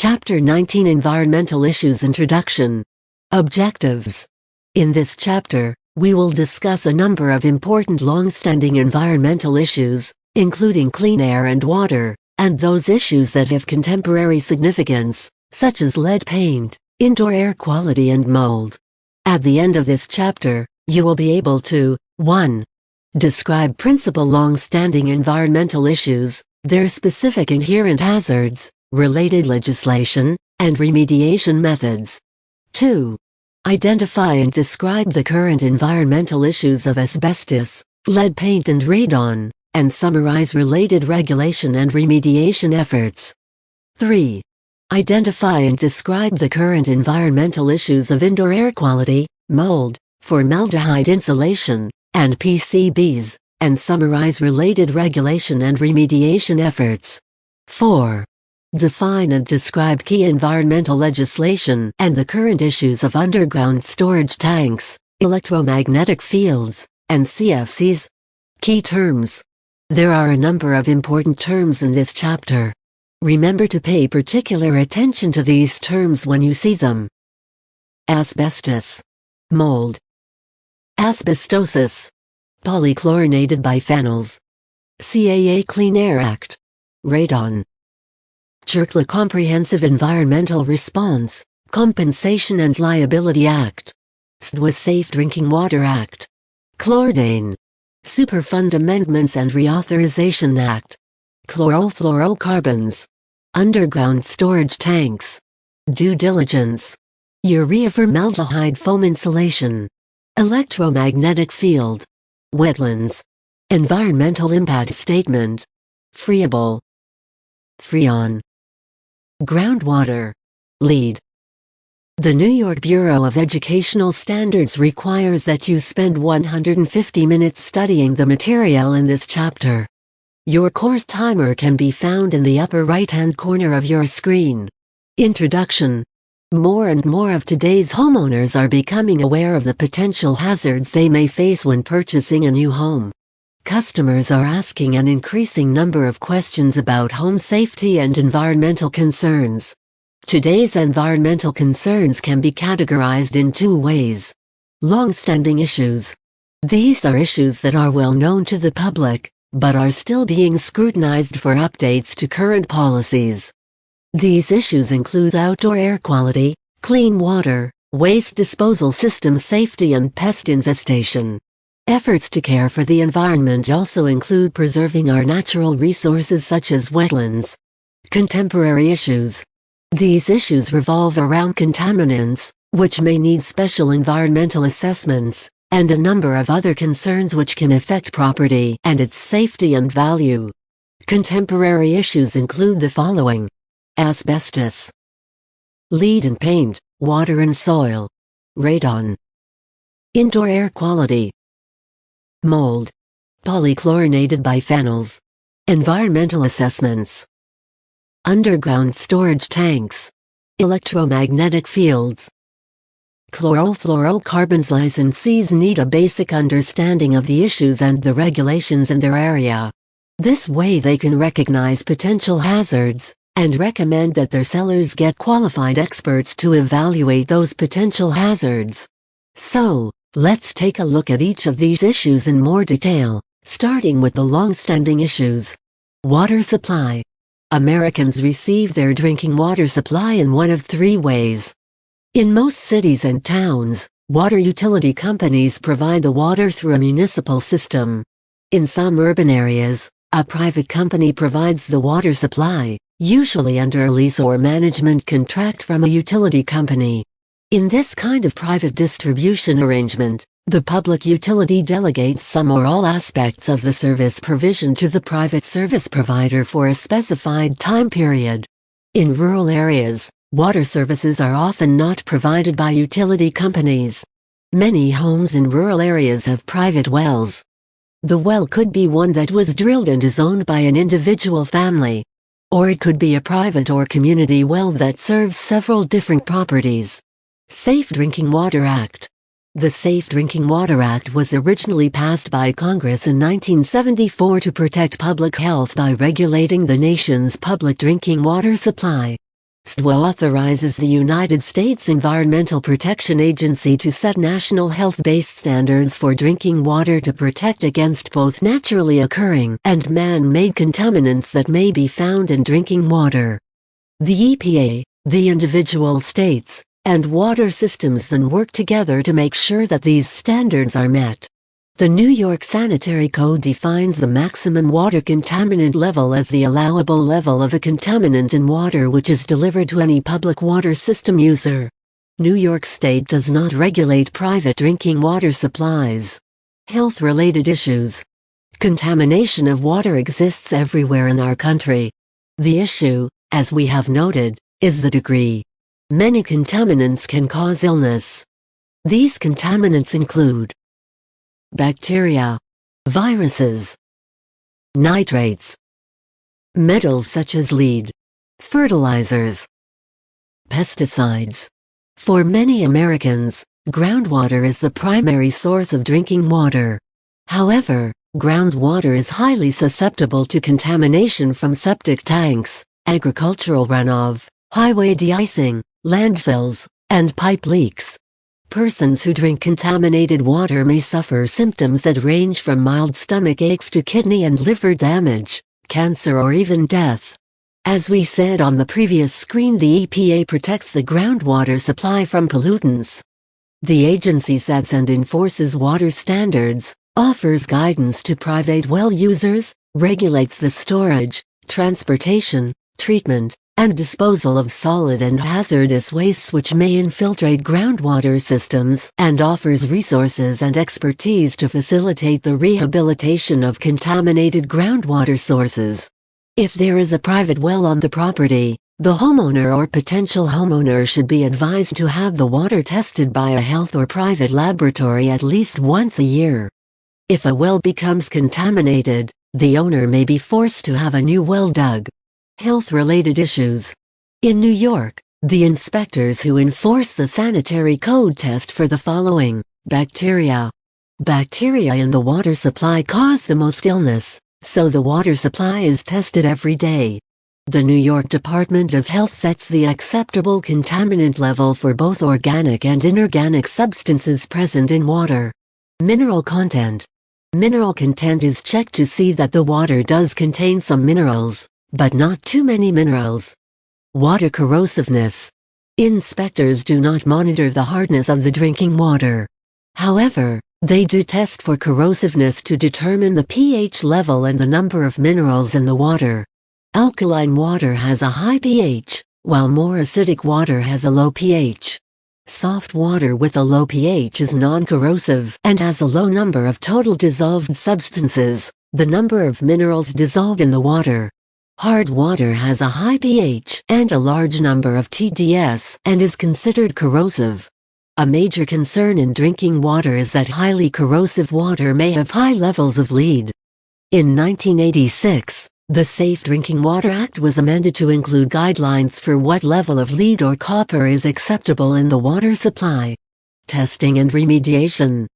Chapter 19 Environmental Issues Introduction. Objectives. In this chapter, we will discuss a number of important long-standing environmental issues, including clean air and water, and those issues that have contemporary significance, such as lead paint, indoor air quality and mold. At the end of this chapter, you will be able to 1. Describe principal long-standing environmental issues, their specific inherent hazards, related legislation, and remediation methods. 2. Identify and describe the current environmental issues of asbestos, lead paint and radon, and summarize related regulation and remediation efforts. 3. Identify and describe the current environmental issues of indoor air quality, mold, formaldehyde insulation, and PCBs, and summarize related regulation and remediation efforts. 4. Define and describe key environmental legislation and the current issues of underground storage tanks, electromagnetic fields, and CFCs. Key terms. There are a number of important terms in this chapter. Remember to pay particular attention to these terms when you see them. Asbestos. Mold. Asbestosis. Polychlorinated biphenyls. CAA Clean Air Act. Radon. CHRCLA Comprehensive Environmental Response, Compensation and Liability Act. SDWA Safe Drinking Water Act. Chlordane. Superfund Amendments and Reauthorization Act. Chlorofluorocarbons. Underground storage tanks. Due diligence. Urea formaldehyde foam insulation. Electromagnetic field. Wetlands. Environmental impact statement. Friable. Freon. Groundwater. Lead. The New York Bureau of Educational Standards requires that you spend 150 minutes studying the material in this chapter. Your course timer can be found in the upper right-hand corner of your screen. Introduction. More and more of today's homeowners are becoming aware of the potential hazards they may face when purchasing a new home. Customers are asking an increasing number of questions about home safety and environmental concerns. Today's environmental concerns can be categorized in two ways. Long-standing issues. These are issues that are well known to the public, but are still being scrutinized for updates to current policies. These issues include outdoor air quality, clean water, waste disposal system safety and pest infestation. Efforts to care for the environment also include preserving our natural resources such as wetlands. Contemporary issues. These issues revolve around contaminants, which may need special environmental assessments, and a number of other concerns which can affect property and its safety and value. Contemporary issues include the following. Asbestos. Lead and paint, water and soil. Radon. Indoor air quality. Mold. Polychlorinated biphenyls. Environmental assessments. Underground storage tanks. Electromagnetic fields. Chlorofluorocarbons. Licensees need a basic understanding of the issues and the regulations in their area. This way they can recognize potential hazards, and recommend that their sellers get qualified experts to evaluate those potential hazards. So, let's take a look at each of these issues in more detail, starting with the long-standing issues. Water supply. Americans receive their drinking water supply in one of three ways. In most cities and towns, water utility companies provide the water through a municipal system. In some urban areas, a private company provides the water supply, usually under a lease or management contract from a utility company. In this kind of private distribution arrangement, the public utility delegates some or all aspects of the service provision to the private service provider for a specified time period. In rural areas, water services are often not provided by utility companies. Many homes in rural areas have private wells. The well could be one that was drilled and is owned by an individual family. Or it could be a private or community well that serves several different properties. Safe Drinking Water Act. The Safe Drinking Water Act was originally passed by Congress in 1974 to protect public health by regulating the nation's public drinking water supply. SDWA authorizes the United States Environmental Protection Agency to set national health-based standards for drinking water to protect against both naturally occurring and man-made contaminants that may be found in drinking water. The EPA, the individual states, and water systems then work together to make sure that these standards are met. The New York Sanitary Code defines the maximum water contaminant level as the allowable level of a contaminant in water which is delivered to any public water system user. New York State does not regulate private drinking water supplies. Health-related issues. Contamination of water exists everywhere in our country. The issue, as we have noted, is the degree. Many contaminants can cause illness. These contaminants include bacteria, viruses, nitrates, metals such as lead, fertilizers, pesticides. For many Americans, groundwater is the primary source of drinking water. However, groundwater is highly susceptible to contamination from septic tanks, agricultural runoff, highway de-icing, landfills, and pipe leaks. Persons who drink contaminated water may suffer symptoms that range from mild stomach aches to kidney and liver damage, cancer or even death. As we said on the previous screen, the EPA protects the groundwater supply from pollutants. The agency sets and enforces water standards, offers guidance to private well users, regulates the storage, transportation, treatment, and disposal of solid and hazardous wastes which may infiltrate groundwater systems, and offers resources and expertise to facilitate the rehabilitation of contaminated groundwater sources. If there is a private well on the property, the homeowner or potential homeowner should be advised to have the water tested by a health or private laboratory at least once a year. If a well becomes contaminated, the owner may be forced to have a new well dug. Health-related issues. In New York, the inspectors who enforce the sanitary code test for the following: bacteria. Bacteria in the water supply cause the most illness, so the water supply is tested every day. The New York Department of Health sets the acceptable contaminant level for both organic and inorganic substances present in water. Mineral content. Mineral content is checked to see that the water does contain some minerals, but not too many minerals. Water corrosiveness. Inspectors do not monitor the hardness of the drinking water. However, they do test for corrosiveness to determine the pH level and the number of minerals in the water. Alkaline water has a high pH, while more acidic water has a low pH. Soft water with a low pH is non-corrosive and has a low number of total dissolved substances, the number of minerals dissolved in the water. Hard water has a high pH and a large number of TDS and is considered corrosive. A major concern in drinking water is that highly corrosive water may have high levels of lead. In 1986, the Safe Drinking Water Act was amended to include guidelines for what level of lead or copper is acceptable in the water supply. Testing and remediation.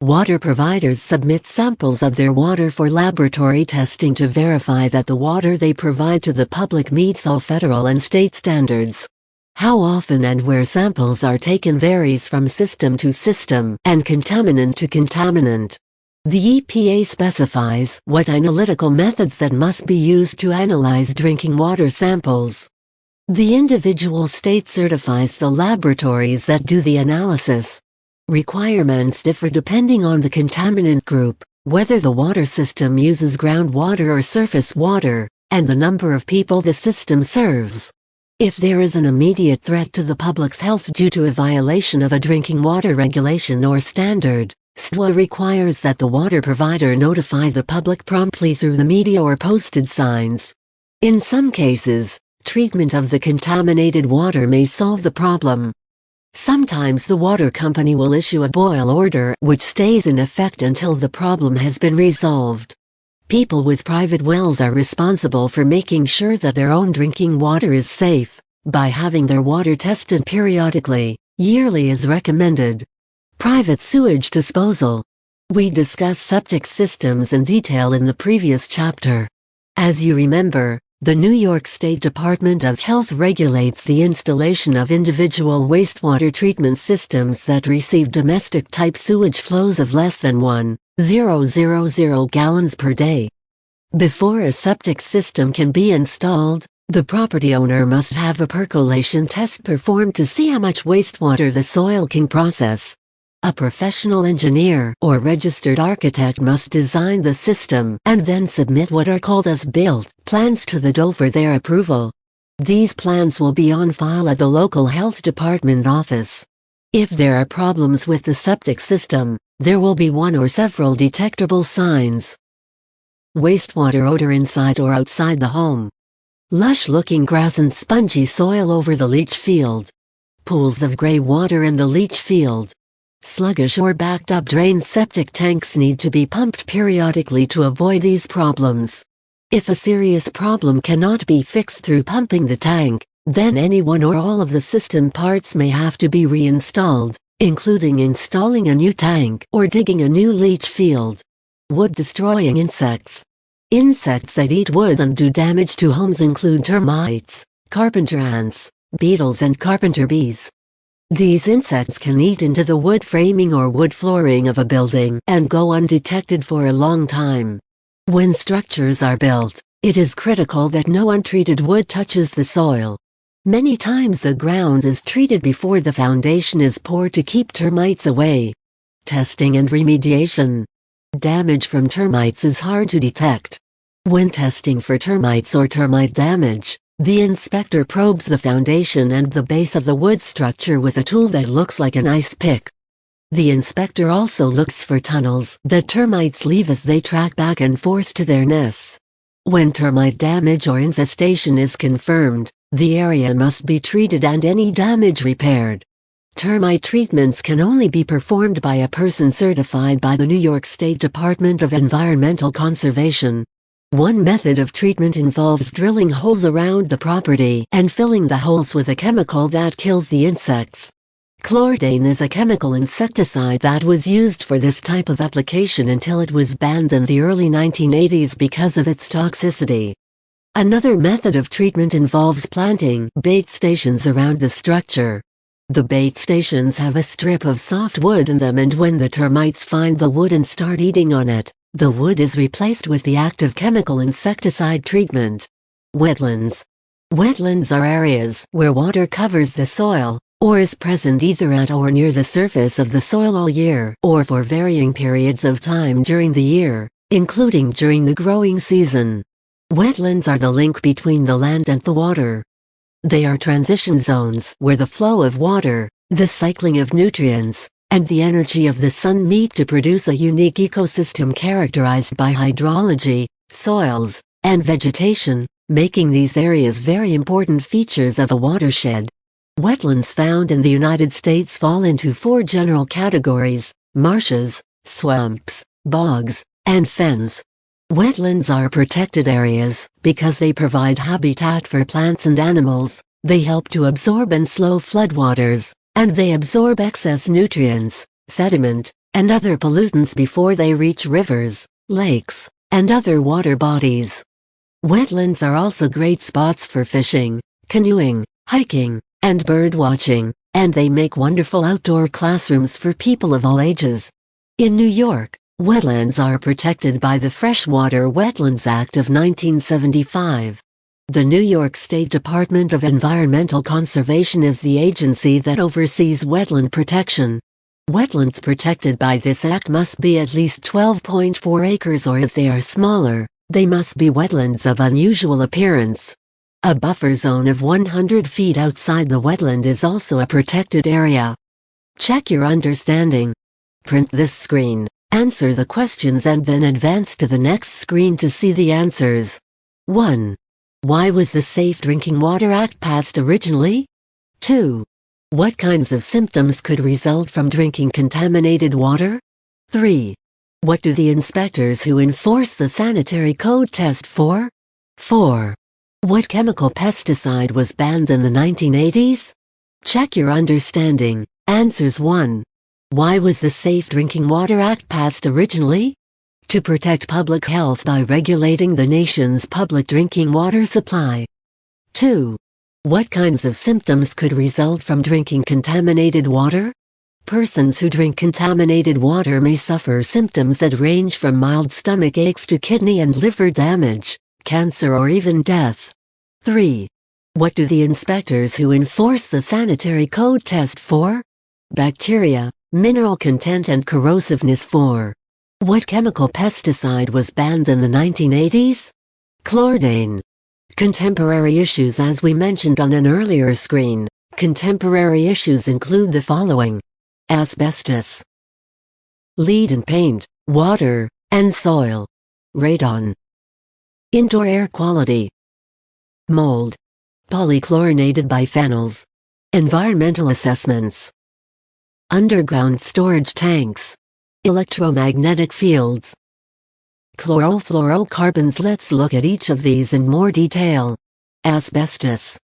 Water providers submit samples of their water for laboratory testing to verify that the water they provide to the public meets all federal and state standards. How often and where samples are taken varies from system to system and contaminant to contaminant. The EPA specifies what analytical methods that must be used to analyze drinking water samples. The individual state certifies the laboratories that do the analysis. Requirements differ depending on the contaminant group, whether the water system uses groundwater or surface water, and the number of people the system serves. If there is an immediate threat to the public's health due to a violation of a drinking water regulation or standard, SDWA requires that the water provider notify the public promptly through the media or posted signs. In some cases, treatment of the contaminated water may solve the problem. Sometimes the water company will issue a boil order which stays in effect until the problem has been resolved. People with private wells are responsible for making sure that their own drinking water is safe, by having their water tested periodically, yearly as recommended. Private sewage disposal. We discussed septic systems in detail in the previous chapter. As you remember, The New York State Department of Health regulates the installation of individual wastewater treatment systems that receive domestic-type sewage flows of less than 1,000 gallons per day. Before a septic system can be installed, the property owner must have a percolation test performed to see how much wastewater the soil can process. A professional engineer or registered architect must design the system and then submit what are called as-built plans to the DOE for their approval. These plans will be on file at the local health department office. If there are problems with the septic system, there will be one or several detectable signs. Wastewater odor inside or outside the home. Lush-looking grass and spongy soil over the leach field. Pools of gray water in the leach field. Sluggish or backed-up drain septic tanks need to be pumped periodically to avoid these problems. If a serious problem cannot be fixed through pumping the tank, then any one or all of the system parts may have to be reinstalled, including installing a new tank or digging a new leach field. Wood-destroying insects. Insects that eat wood and do damage to homes include termites, carpenter ants, beetles and carpenter bees. These insects can eat into the wood framing or wood flooring of a building and go undetected for a long time. When structures are built, it is critical that no untreated wood touches the soil. Many times the ground is treated before the foundation is poured to keep termites away. Testing and remediation. Damage from termites is hard to detect. When testing for termites or termite damage, the inspector probes the foundation and the base of the wood structure with a tool that looks like an ice pick. The inspector also looks for tunnels that termites leave as they track back and forth to their nests. When termite damage or infestation is confirmed, the area must be treated and any damage repaired. Termite treatments can only be performed by a person certified by the New York State Department of Environmental Conservation. One method of treatment involves drilling holes around the property and filling the holes with a chemical that kills the insects. Chlordane is a chemical insecticide that was used for this type of application until it was banned in the early 1980s because of its toxicity. Another method of treatment involves planting bait stations around the structure. The bait stations have a strip of soft wood in them, and when the termites find the wood and start eating on it, the wood is replaced with the active chemical insecticide treatment. Wetlands. Wetlands are areas where water covers the soil, or is present either at or near the surface of the soil all year, or for varying periods of time during the year, including during the growing season. Wetlands are the link between the land and the water. They are transition zones where the flow of water, the cycling of nutrients, and the energy of the sun meet to produce a unique ecosystem characterized by hydrology, soils, and vegetation, making these areas very important features of a watershed. Wetlands found in the United States fall into 4 general categories: marshes, swamps, bogs, and fens. Wetlands are protected areas because they provide habitat for plants and animals, they help to absorb and slow floodwaters, and they absorb excess nutrients, sediment, and other pollutants before they reach rivers, lakes, and other water bodies. Wetlands are also great spots for fishing, canoeing, hiking, and birdwatching, and they make wonderful outdoor classrooms for people of all ages. In New York, wetlands are protected by the Freshwater Wetlands Act of 1975. The New York State Department of Environmental Conservation is the agency that oversees wetland protection. Wetlands protected by this act must be at least 12.4 acres, or if they are smaller, they must be wetlands of unusual appearance. A buffer zone of 100 feet outside the wetland is also a protected area. Check your understanding. Print this screen, answer the questions, and then advance to the next screen to see the answers. 1. Why was the Safe Drinking Water Act passed originally? 2. What kinds of symptoms could result from drinking contaminated water? 3. What do the inspectors who enforce the sanitary code test for? 4. What chemical pesticide was banned in the 1980s? Check your understanding. Answers 1. Why was the Safe Drinking Water Act passed originally? To protect public health by regulating the nation's public drinking water supply. 2. What kinds of symptoms could result from drinking contaminated water? Persons who drink contaminated water may suffer symptoms that range from mild stomach aches to kidney and liver damage, cancer or even death. 3. What do the inspectors who enforce the sanitary code test for? Bacteria, mineral content and corrosiveness. 4. What chemical pesticide was banned in the 1980s? Chlordane. Contemporary issues. As we mentioned on an earlier screen, contemporary issues include the following: asbestos, lead in paint, water, and soil, radon, indoor air quality, mold, polychlorinated biphenyls, environmental assessments, underground storage tanks, electromagnetic fields, chlorofluorocarbons. Let's look at each of these in more detail. Asbestos.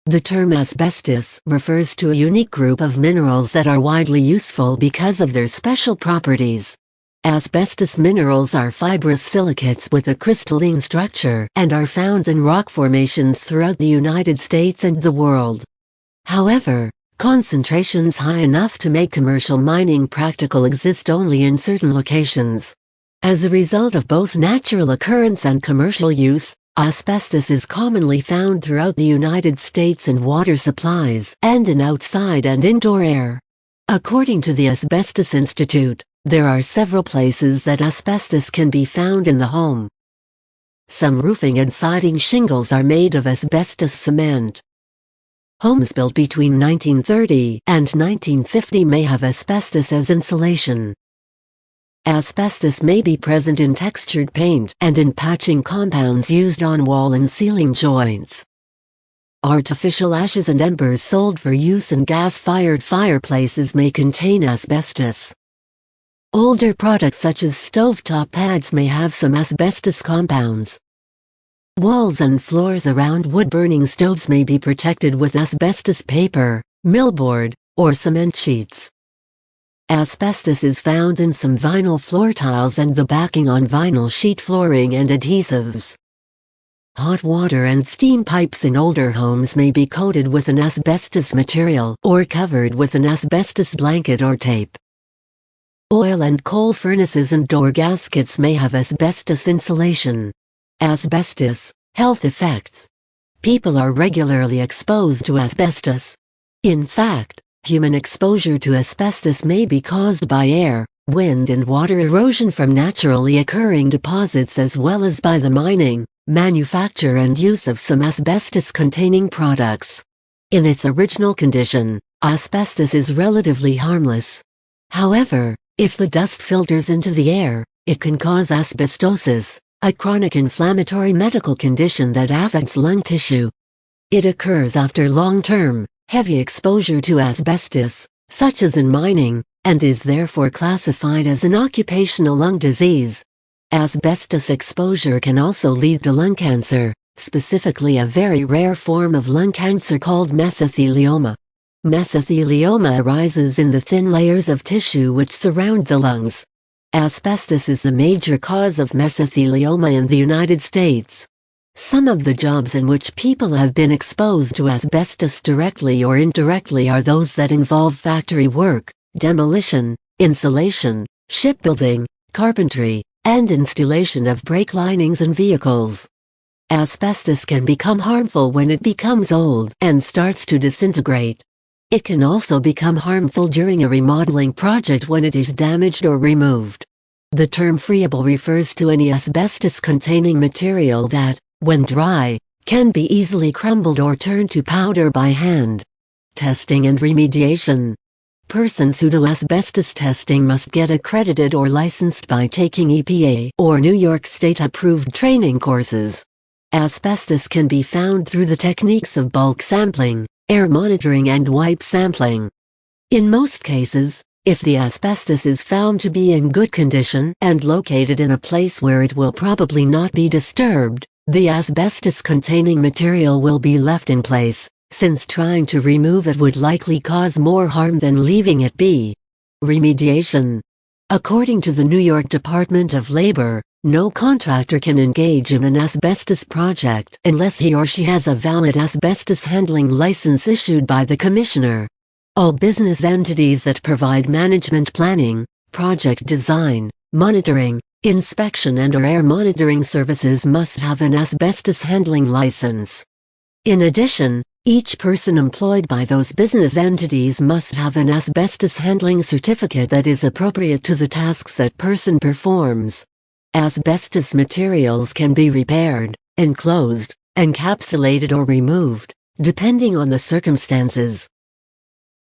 The term asbestos refers to a unique group of minerals that are widely useful because of their special properties. Asbestos minerals are fibrous silicates with a crystalline structure and are found in rock formations throughout the United States and the world. However, concentrations high enough to make commercial mining practical exist only in certain locations. As a result of both natural occurrence and commercial use, asbestos is commonly found throughout the United States in water supplies and in outside and indoor air. According to the Asbestos Institute, there are several places that asbestos can be found in the home. Some roofing and siding shingles are made of asbestos cement. Homes built between 1930 and 1950 may have asbestos as insulation. Asbestos may be present in textured paint and in patching compounds used on wall and ceiling joints. Artificial ashes and embers sold for use in gas-fired fireplaces may contain asbestos. Older products such as stovetop pads may have some asbestos compounds. Walls and floors around wood-burning stoves may be protected with asbestos paper, millboard, or cement sheets. Asbestos is found in some vinyl floor tiles and the backing on vinyl sheet flooring and adhesives. Hot water and steam pipes in older homes may be coated with an asbestos material or covered with an asbestos blanket or tape. Oil and coal furnaces and door gaskets may have asbestos insulation. Asbestos, health effects. People are regularly exposed to asbestos. In fact, human exposure to asbestos may be caused by air, wind and water erosion from naturally occurring deposits as well as by the mining, manufacture and use of some asbestos-containing products. In its original condition, asbestos is relatively harmless. However, if the dust filters into the air, it can cause asbestosis, a chronic inflammatory medical condition that affects lung tissue. It occurs after long-term, heavy exposure to asbestos, such as in mining, and is therefore classified as an occupational lung disease. Asbestos exposure can also lead to lung cancer, specifically a very rare form of lung cancer called mesothelioma. Mesothelioma arises in the thin layers of tissue which surround the lungs. Asbestos is the major cause of mesothelioma in the United States. Some of the jobs in which people have been exposed to asbestos directly or indirectly are those that involve factory work, demolition, insulation, shipbuilding, carpentry, and installation of brake linings in vehicles. Asbestos can become harmful when it becomes old and starts to disintegrate. It can also become harmful during a remodeling project when it is damaged or removed. The term friable refers to any asbestos-containing material that, when dry, can be easily crumbled or turned to powder by hand. Testing and remediation. Persons who do asbestos testing must get accredited or licensed by taking EPA or New York State-approved training courses. Asbestos can be found through the techniques of bulk sampling, air monitoring and wipe sampling. In most cases, if the asbestos is found to be in good condition and located in a place where it will probably not be disturbed, the asbestos-containing material will be left in place, since trying to remove it would likely cause more harm than leaving it be. Remediation. According to the New York Department of Labor, no contractor can engage in an asbestos project unless he or she has a valid asbestos handling license issued by the commissioner. All business entities that provide management planning, project design, monitoring, inspection and/or air monitoring services must have an asbestos handling license. In addition, each person employed by those business entities must have an asbestos handling certificate that is appropriate to the tasks that person performs. Asbestos materials can be repaired, enclosed, encapsulated or removed, depending on the circumstances.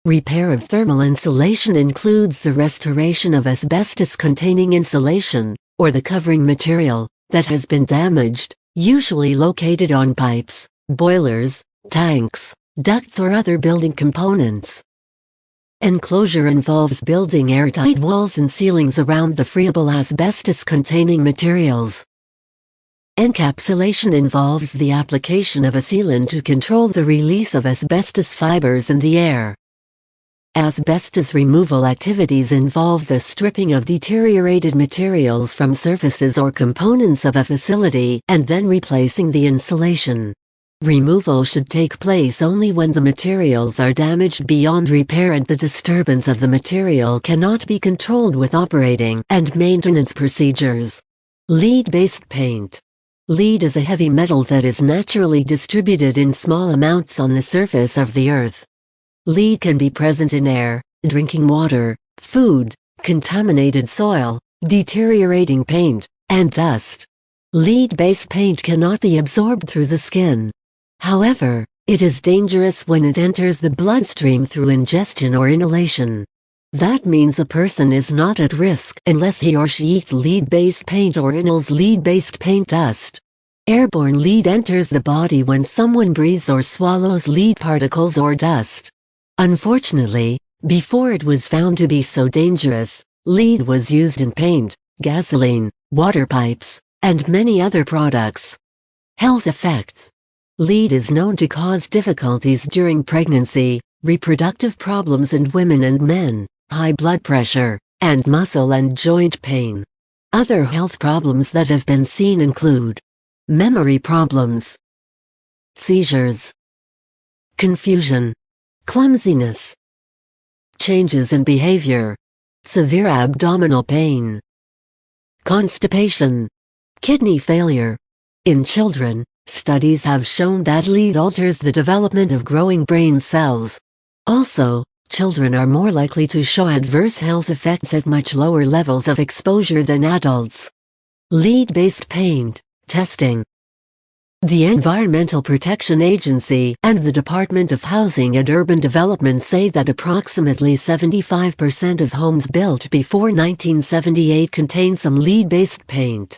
Repair of thermal insulation includes the restoration of asbestos-containing insulation, or the covering material, that has been damaged, usually located on pipes, boilers, tanks, ducts or other building components. Enclosure involves building airtight walls and ceilings around the friable asbestos-containing materials. Encapsulation involves the application of a sealant to control the release of asbestos fibers in the air. Asbestos removal activities involve the stripping of deteriorated materials from surfaces or components of a facility and then replacing the insulation. Removal should take place only when the materials are damaged beyond repair and the disturbance of the material cannot be controlled with operating and maintenance procedures. Lead-based paint. Lead is a heavy metal that is naturally distributed in small amounts on the surface of the earth. Lead can be present in air, drinking water, food, contaminated soil, deteriorating paint, and dust. Lead-based paint cannot be absorbed through the skin. However, it is dangerous when it enters the bloodstream through ingestion or inhalation. That means a person is not at risk unless he or she eats lead-based paint or inhales lead-based paint dust. Airborne lead enters the body when someone breathes or swallows lead particles or dust. Unfortunately, before it was found to be so dangerous, lead was used in paint, gasoline, water pipes, and many other products. Health effects. Lead is known to cause difficulties during pregnancy, reproductive problems in women and men, high blood pressure, and muscle and joint pain. Other health problems that have been seen include memory problems, seizures, confusion, clumsiness, changes in behavior, severe abdominal pain, constipation, kidney failure. In children, studies have shown that lead alters the development of growing brain cells. Also, children are more likely to show adverse health effects at much lower levels of exposure than adults. Lead-based paint testing. The Environmental Protection Agency and the Department of Housing and Urban Development say that approximately 75% of homes built before 1978 contain some lead-based paint.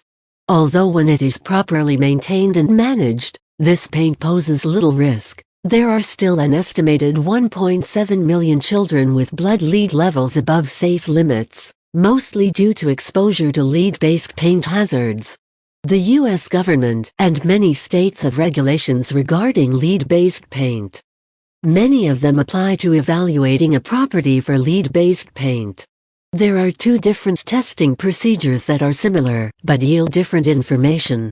Although when it is properly maintained and managed, this paint poses little risk, there are still an estimated 1.7 million children with blood lead levels above safe limits, mostly due to exposure to lead-based paint hazards. The U.S. government and many states have regulations regarding lead-based paint. Many of them apply to evaluating a property for lead-based paint. There are two different testing procedures that are similar but yield different information.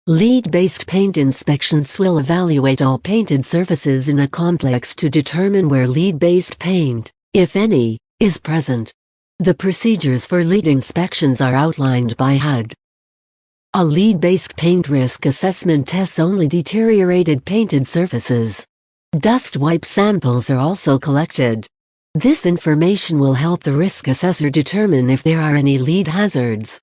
Lead-based paint inspections will evaluate all painted surfaces in a complex to determine where lead-based paint, if any, is present. The procedures for lead inspections are outlined by HUD. A lead-based paint risk assessment tests only deteriorated painted surfaces. Dust wipe samples are also collected. This information will help the risk assessor determine if there are any lead hazards.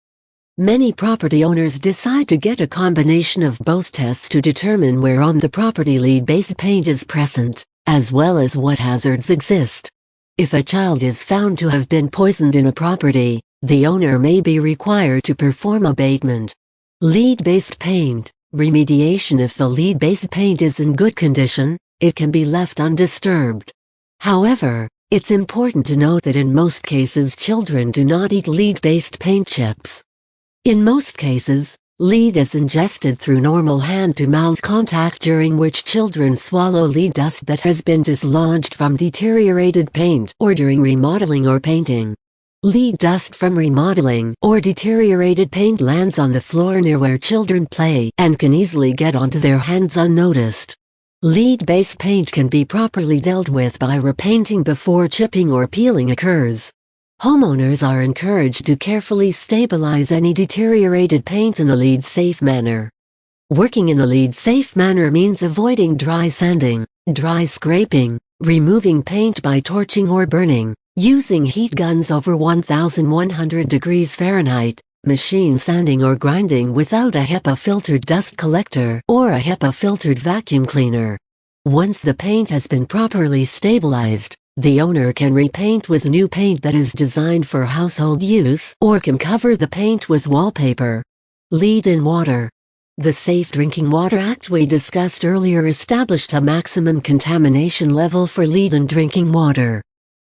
Many property owners decide to get a combination of both tests to determine where on the property lead-based paint is present, as well as what hazards exist. If a child is found to have been poisoned in a property, the owner may be required to perform abatement. Lead-based paint remediation. If the lead-based paint is in good condition, it can be left undisturbed. However, it's important to note that in most cases children do not eat lead-based paint chips. In most cases, lead is ingested through normal hand-to-mouth contact during which children swallow lead dust that has been dislodged from deteriorated paint or during remodeling or painting. Lead dust from remodeling or deteriorated paint lands on the floor near where children play and can easily get onto their hands unnoticed. Lead-based paint can be properly dealt with by repainting before chipping or peeling occurs. Homeowners are encouraged to carefully stabilize any deteriorated paint in a lead-safe manner. Working in a lead-safe manner means avoiding dry sanding, dry scraping, removing paint by torching or burning, using heat guns over 1100 degrees Fahrenheit, machine sanding or grinding without a HEPA-filtered dust collector or a HEPA-filtered vacuum cleaner. Once the paint has been properly stabilized, the owner can repaint with new paint that is designed for household use or can cover the paint with wallpaper. Lead in water. The Safe Drinking Water Act we discussed earlier established a maximum contamination level for lead in drinking water.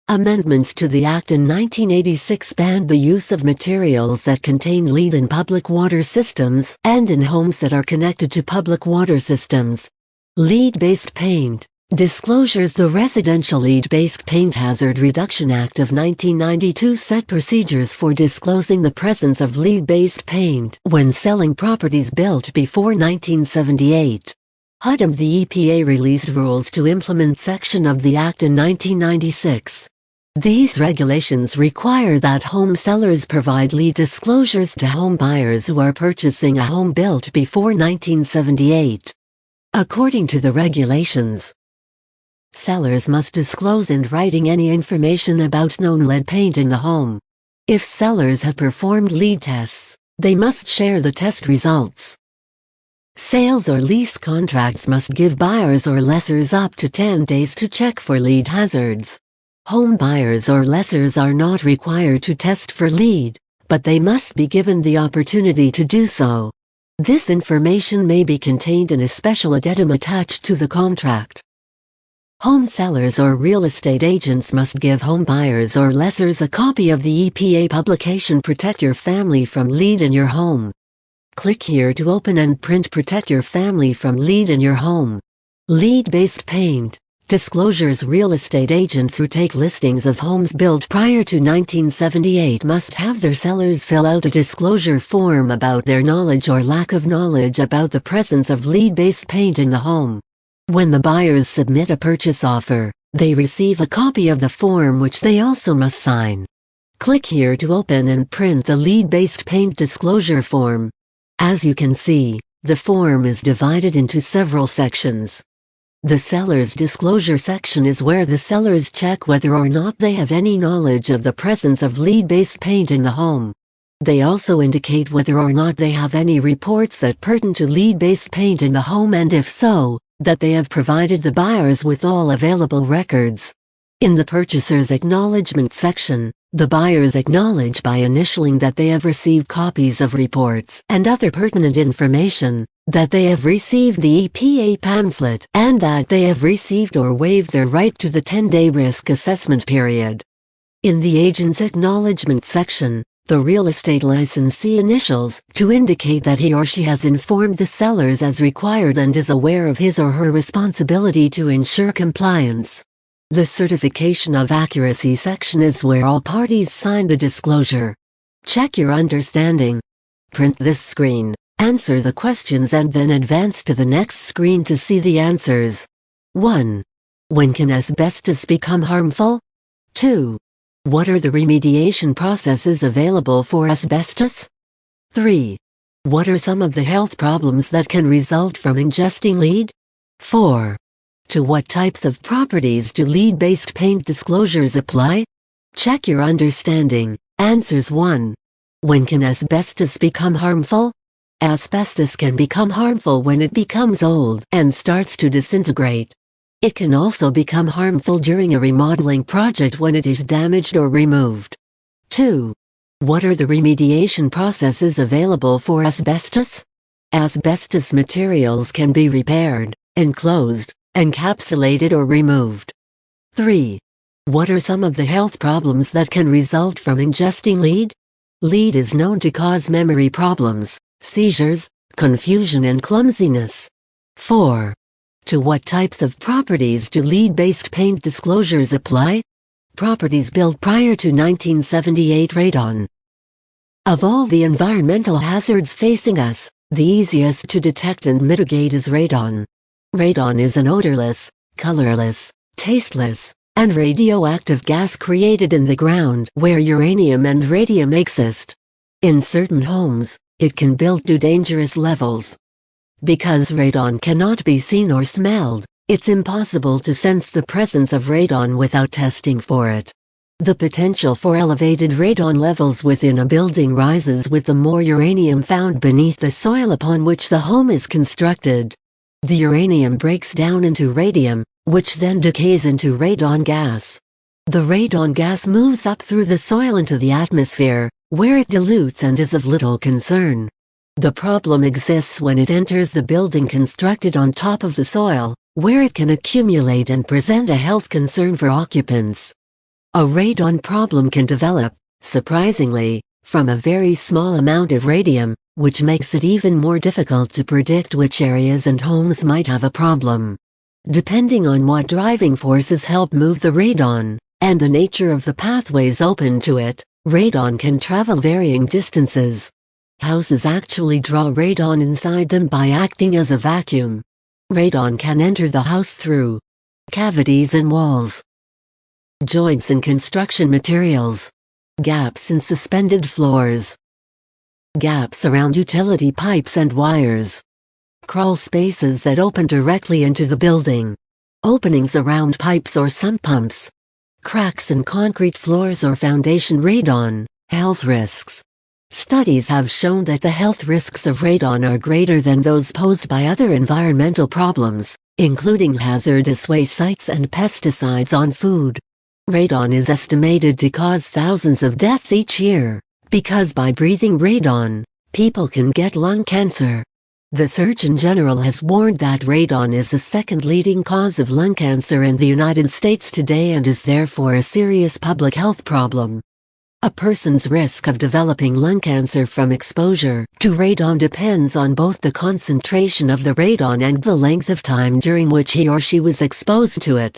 Amendments to the Act in 1986 banned the use of materials that contain lead in public water systems and in homes that are connected to public water systems. Lead-based paint. Disclosures. The Residential Lead-Based Paint Hazard Reduction Act of 1992 set procedures for disclosing the presence of lead-based paint when selling properties built before 1978. HUD. The EPA released rules to implement section of the Act in 1996. These regulations require that home sellers provide lead disclosures to home buyers who are purchasing a home built before 1978. According to the regulations, sellers must disclose in writing any information about known lead paint in the home. If sellers have performed lead tests, they must share the test results. Sales or lease contracts must give buyers or lessors up to 10 days to check for lead hazards. Home buyers or lessors are not required to test for lead, but they must be given the opportunity to do so. This information may be contained in a special addendum attached to the contract. Home sellers or real estate agents must give home buyers or lessors a copy of the EPA publication Protect Your Family from Lead in Your Home. Click here to open and print Protect Your Family from Lead in Your Home. Lead-based paint. Disclosures. Real estate agents who take listings of homes built prior to 1978 must have their sellers fill out a disclosure form about their knowledge or lack of knowledge about the presence of lead-based paint in the home. When the buyers submit a purchase offer, they receive a copy of the form which they also must sign. Click here to open and print the lead-based paint disclosure form. As you can see, the form is divided into several sections. The seller's disclosure section is where the sellers check whether or not they have any knowledge of the presence of lead-based paint in the home. They also indicate whether or not they have any reports that pertain to lead-based paint in the home, and if so, that they have provided the buyers with all available records. In the purchaser's acknowledgement section, the buyers acknowledge by initialing that they have received copies of reports and other pertinent information, that they have received the EPA pamphlet, and that they have received or waived their right to the 10-day risk assessment period. In the agent's acknowledgement section, the real estate licensee initials to indicate that he or she has informed the sellers as required and is aware of his or her responsibility to ensure compliance. The certification of accuracy section is where all parties sign the disclosure. Check your understanding. Print this screen, answer the questions, and then advance to the next screen to see the answers. 1. When can asbestos become harmful? 2. What are the remediation processes available for asbestos? 3. What are some of the health problems that can result from ingesting lead? 4. To what types of properties do lead-based paint disclosures apply? Check your understanding. Answers. 1. When can asbestos become harmful? Asbestos can become harmful when it becomes old and starts to disintegrate. It can also become harmful during a remodeling project when it is damaged or removed. 2. What are the remediation processes available for asbestos? Asbestos materials can be repaired, enclosed, encapsulated, or removed. 3. What are some of the health problems that can result from ingesting lead? Lead is known to cause memory problems, seizures, confusion, and clumsiness. 4. To what types of properties do lead-based paint disclosures apply? Properties built prior to 1978. Radon. Of all the environmental hazards facing us, the easiest to detect and mitigate is radon. Radon is an odorless, colorless, tasteless, and radioactive gas created in the ground where uranium and radium exist. In certain homes, it can build to dangerous levels. Because radon cannot be seen or smelled, it's impossible to sense the presence of radon without testing for it. The potential for elevated radon levels within a building rises with the more uranium found beneath the soil upon which the home is constructed. The uranium breaks down into radium, which then decays into radon gas. The radon gas moves up through the soil into the atmosphere, where it dilutes and is of little concern. The problem exists when it enters the building constructed on top of the soil, where it can accumulate and present a health concern for occupants. A radon problem can develop, surprisingly, from a very small amount of radium, which makes it even more difficult to predict which areas and homes might have a problem. Depending on what driving forces help move the radon, and the nature of the pathways open to it, radon can travel varying distances. Houses actually draw radon inside them by acting as a vacuum. Radon can enter the house through cavities in walls, joints in construction materials, gaps in suspended floors, gaps around utility pipes and wires, crawl spaces that open directly into the building, openings around pipes or sump pumps, cracks in concrete floors or foundation. Radon. Health risks. Studies have shown that the health risks of radon are greater than those posed by other environmental problems, including hazardous waste sites and pesticides on food. Radon is estimated to cause thousands of deaths each year, because by breathing radon, people can get lung cancer. The Surgeon General has warned that radon is the second leading cause of lung cancer in the United States today and is therefore a serious public health problem. A person's risk of developing lung cancer from exposure to radon depends on both the concentration of the radon and the length of time during which he or she was exposed to it.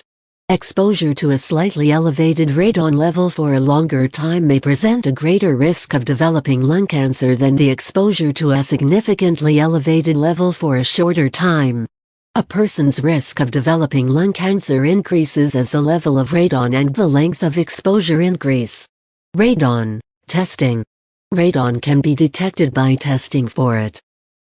Exposure to a slightly elevated radon level for a longer time may present a greater risk of developing lung cancer than the exposure to a significantly elevated level for a shorter time. A person's risk of developing lung cancer increases as the level of radon and the length of exposure increase. Radon testing. Radon can be detected by testing for it.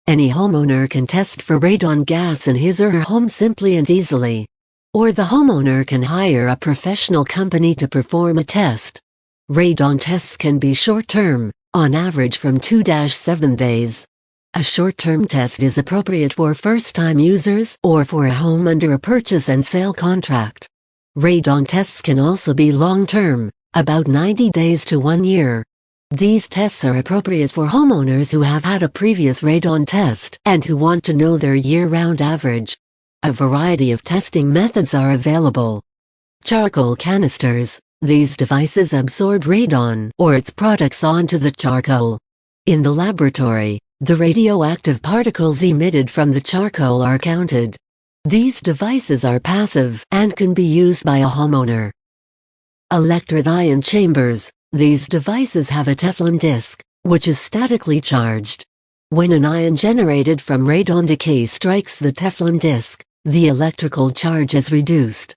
Any homeowner can test for radon gas in his or her home simply and easily. Or the homeowner can hire a professional company to perform a test. Radon tests can be short-term, on average from 2-7 days. A short-term test is appropriate for first-time users or for a home under a purchase and sale contract. Radon tests can also be long-term, about 90 days to 1 year. These tests are appropriate for homeowners who have had a previous radon test and who want to know their year-round average. A variety of testing methods are available. Charcoal canisters. These devices absorb radon or its products onto the charcoal. In the laboratory, the radioactive particles emitted from the charcoal are counted. These devices are passive and can be used by a homeowner. Electric ion chambers. These devices have a Teflon disc, which is statically charged. When an ion generated from radon decay strikes the Teflon disc, the electrical charge is reduced.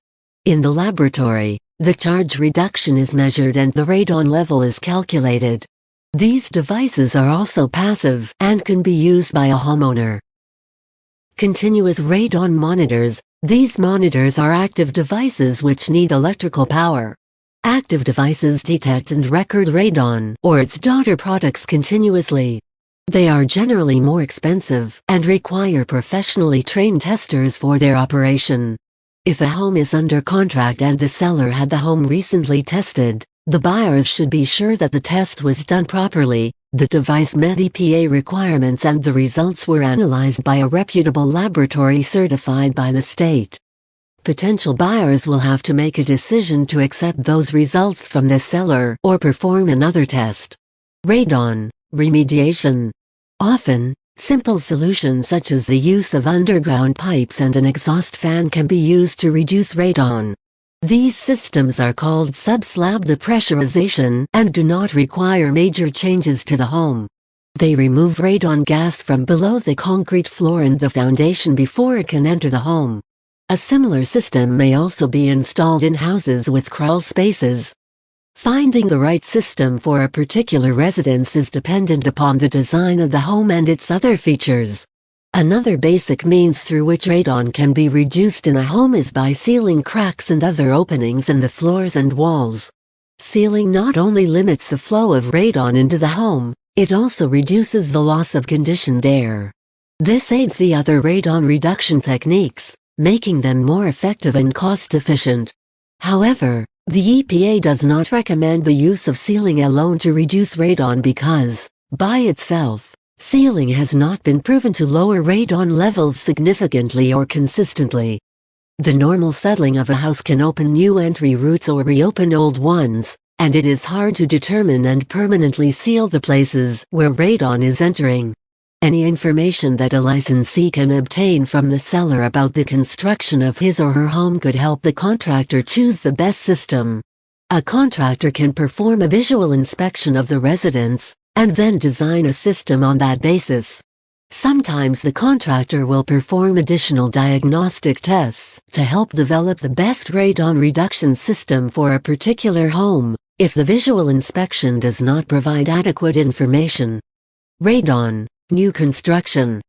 In the laboratory, the charge reduction is measured and the radon level is calculated. These devices are also passive and can be used by a homeowner. Continuous radon monitors. These monitors are active devices which need electrical power. Active devices detect and record radon or its daughter products continuously. They are generally more expensive and require professionally trained testers for their operation. If a home is under contract and the seller had the home recently tested, the buyers should be sure that the test was done properly, the device met EPA requirements and the results were analyzed by a reputable laboratory certified by the state. Potential buyers will have to make a decision to accept those results from the seller or perform another test. Radon remediation. Often, simple solutions such as the use of underground pipes and an exhaust fan can be used to reduce radon. These systems are called sub-slab depressurization and do not require major changes to the home. They remove radon gas from below the concrete floor and the foundation before it can enter the home. A similar system may also be installed in houses with crawl spaces. Finding the right system for a particular residence is dependent upon the design of the home and its other features. Another basic means through which radon can be reduced in a home is by sealing cracks and other openings in the floors and walls. Sealing not only limits the flow of radon into the home, it also reduces the loss of conditioned air. This aids the other radon reduction techniques, making them more effective and cost-efficient. However, the EPA does not recommend the use of sealing alone to reduce radon because, by itself, sealing has not been proven to lower radon levels significantly or consistently. The normal settling of a house can open new entry routes or reopen old ones, and it is hard to determine and permanently seal the places where radon is entering. Any information that a licensee can obtain from the seller about the construction of his or her home could help the contractor choose the best system. A contractor can perform a visual inspection of the residence, and then design a system on that basis. Sometimes the contractor will perform additional diagnostic tests to help develop the best radon reduction system for a particular home, if the visual inspection does not provide adequate information. Radon New Construction.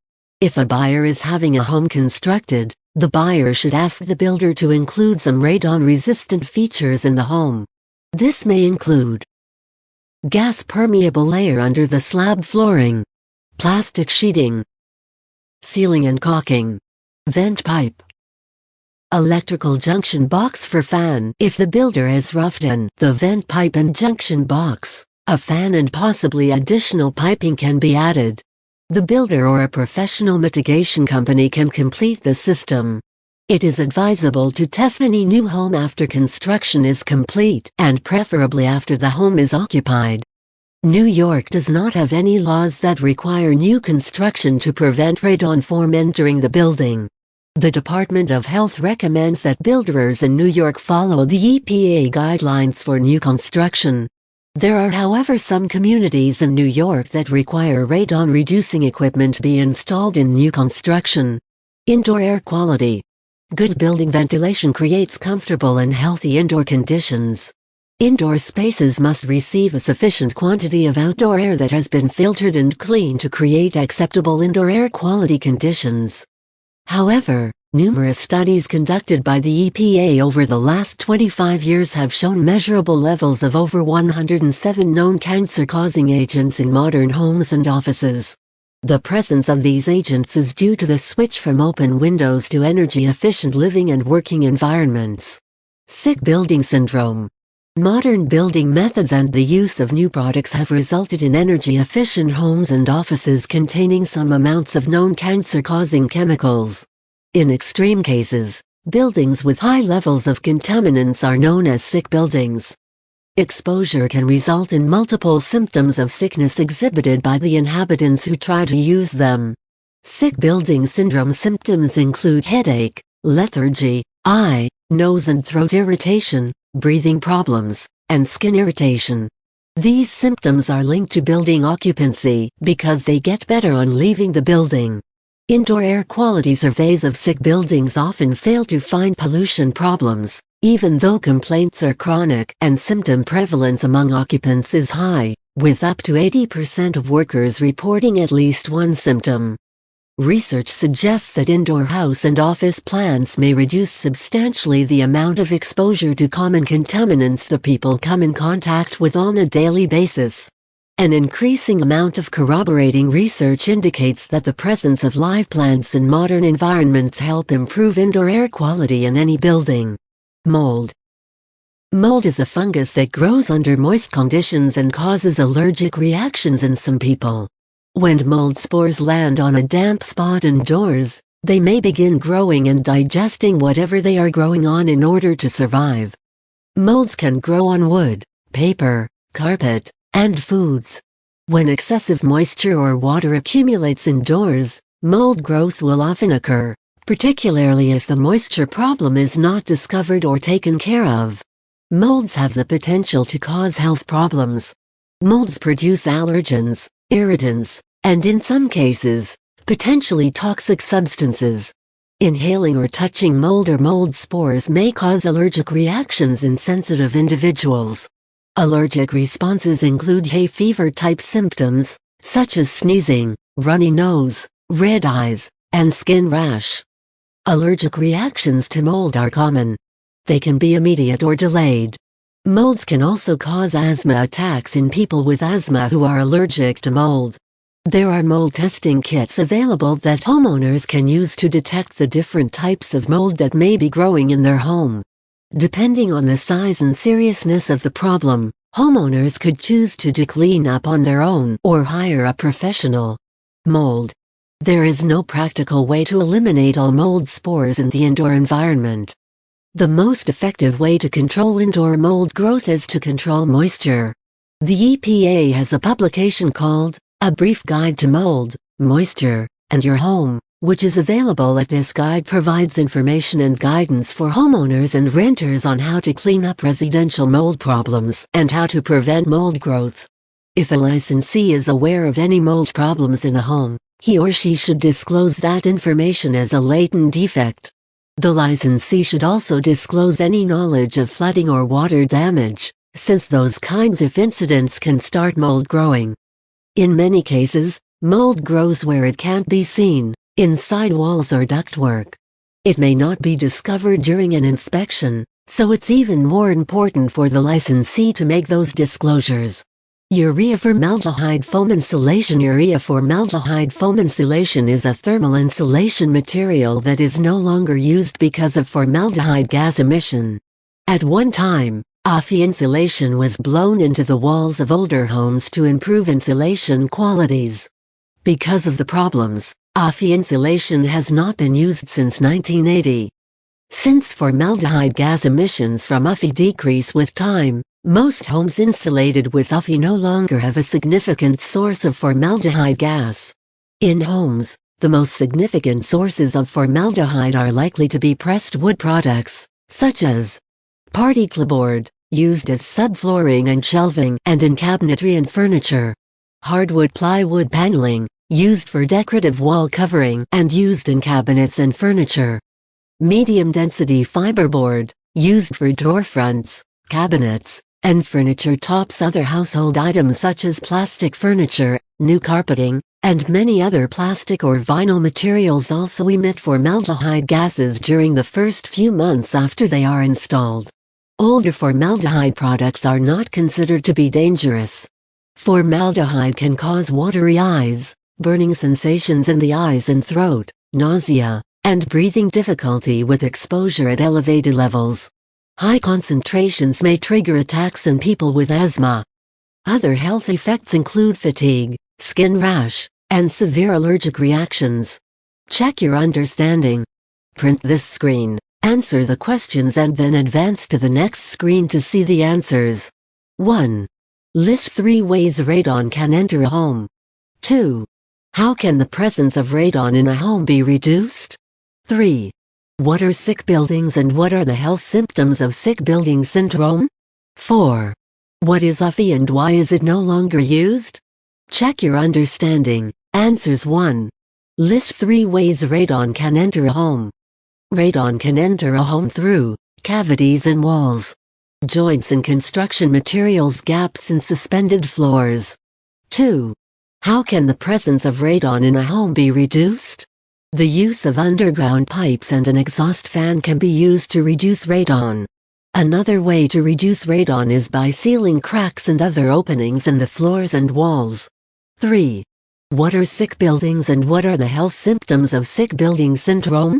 If a buyer is having a home constructed, the buyer should ask the builder to include some radon-resistant features in the home. This may include gas-permeable layer under the slab flooring, plastic sheeting, sealing and caulking, vent pipe, electrical junction box for fan. If the builder has roughed in the vent pipe and junction box, a fan and possibly additional piping can be added. The builder or a professional mitigation company can complete the system. It is advisable to test any new home after construction is complete and preferably after the home is occupied. New York does not have any laws that require new construction to prevent radon from entering the building. The Department of Health recommends that builders in New York follow the EPA guidelines for new construction. There are however some communities in New York that require radon-reducing equipment be installed in new construction. Indoor air quality. Good building ventilation creates comfortable and healthy indoor conditions. Indoor spaces must receive a sufficient quantity of outdoor air that has been filtered and cleaned to create acceptable indoor air quality conditions. However, numerous studies conducted by the EPA over the last 25 years have shown measurable levels of over 107 known cancer-causing agents in modern homes and offices. The presence of these agents is due to the switch from open windows to energy-efficient living and working environments. Sick building syndrome. Modern building methods and the use of new products have resulted in energy-efficient homes and offices containing some amounts of known cancer-causing chemicals. In extreme cases, buildings with high levels of contaminants are known as sick buildings. Exposure can result in multiple symptoms of sickness exhibited by the inhabitants who try to use them. Sick building syndrome symptoms include headache, lethargy, eye, nose and throat irritation, breathing problems, and skin irritation. These symptoms are linked to building occupancy because they get better on leaving the building. Indoor air quality surveys of sick buildings often fail to find pollution problems, even though complaints are chronic and symptom prevalence among occupants is high, with up to 80% of workers reporting at least one symptom. Research suggests that indoor house and office plants may reduce substantially the amount of exposure to common contaminants the people come in contact with on a daily basis. An increasing amount of corroborating research indicates that the presence of live plants in modern environments help improve indoor air quality in any building. Mold. Mold is a fungus that grows under moist conditions and causes allergic reactions in some people. When mold spores land on a damp spot indoors, they may begin growing and digesting whatever they are growing on in order to survive. Molds can grow on wood, paper, carpet, and foods. When excessive moisture or water accumulates indoors, mold growth will often occur, particularly if the moisture problem is not discovered or taken care of. Molds have the potential to cause health problems. Molds produce allergens, irritants, and in some cases, potentially toxic substances. Inhaling or touching mold or mold spores may cause allergic reactions in sensitive individuals. Allergic responses include hay fever-type symptoms, such as sneezing, runny nose, red eyes, and skin rash. Allergic reactions to mold are common. They can be immediate or delayed. Molds can also cause asthma attacks in people with asthma who are allergic to mold. There are mold testing kits available that homeowners can use to detect the different types of mold that may be growing in their home. Depending on the size and seriousness of the problem, homeowners could choose to clean up on their own or hire a professional. Mold. There is no practical way to eliminate all mold spores in the indoor environment. The most effective way to control indoor mold growth is to control moisture. The EPA has a publication called A Brief Guide to Mold, Moisture, and Your Home, which is available. This guide provides information and guidance for homeowners and renters on how to clean up residential mold problems and how to prevent mold growth. If a licensee is aware of any mold problems in a home, he or she should disclose that information as a latent defect. The licensee should also disclose any knowledge of flooding or water damage, since those kinds of incidents can start mold growing. In many cases, mold grows where it can't be seen, inside walls or ductwork. It may not be discovered during an inspection, so it's even more important for the licensee to make those disclosures. Urea formaldehyde foam insulation. Urea formaldehyde foam insulation is a thermal insulation material that is no longer used because of formaldehyde gas emission. At one time, AFI insulation was blown into the walls of older homes to improve insulation qualities. Because of the problems, AFI insulation has not been used since 1980. Since formaldehyde gas emissions from AFI decrease with time, most homes insulated with AFI no longer have a significant source of formaldehyde gas. In homes, the most significant sources of formaldehyde are likely to be pressed wood products, such as party clipboard, used as subflooring and shelving and in cabinetry and furniture; hardwood plywood paneling, used for decorative wall covering and used in cabinets and furniture; medium-density fiberboard, used for door fronts, cabinets, and furniture tops. Other household items such as plastic furniture, new carpeting, and many other plastic or vinyl materials also emit formaldehyde gases during the first few months after they are installed. Older formaldehyde products are not considered to be dangerous. Formaldehyde can cause watery eyes, burning sensations in the eyes and throat, nausea, and breathing difficulty with exposure at elevated levels. High concentrations may trigger attacks in people with asthma. Other health effects include fatigue, skin rash, and severe allergic reactions. Check your understanding. Print this screen, answer the questions and then advance to the next screen to see the answers. 1. List 3 ways radon can enter a home. 2. How can the presence of radon in a home be reduced? 3. What are sick buildings and what are the health symptoms of sick building syndrome? 4. What is AFI and why is it no longer used? Check your understanding. Answers 1. List 3 ways radon can enter a home. Radon can enter a home through cavities in walls, joints in construction materials, gaps in suspended floors. 2. How can the presence of radon in a home be reduced? The use of underground pipes and an exhaust fan can be used to reduce radon. Another way to reduce radon is by sealing cracks and other openings in the floors and walls. 3. What are sick buildings and what are the health symptoms of sick building syndrome?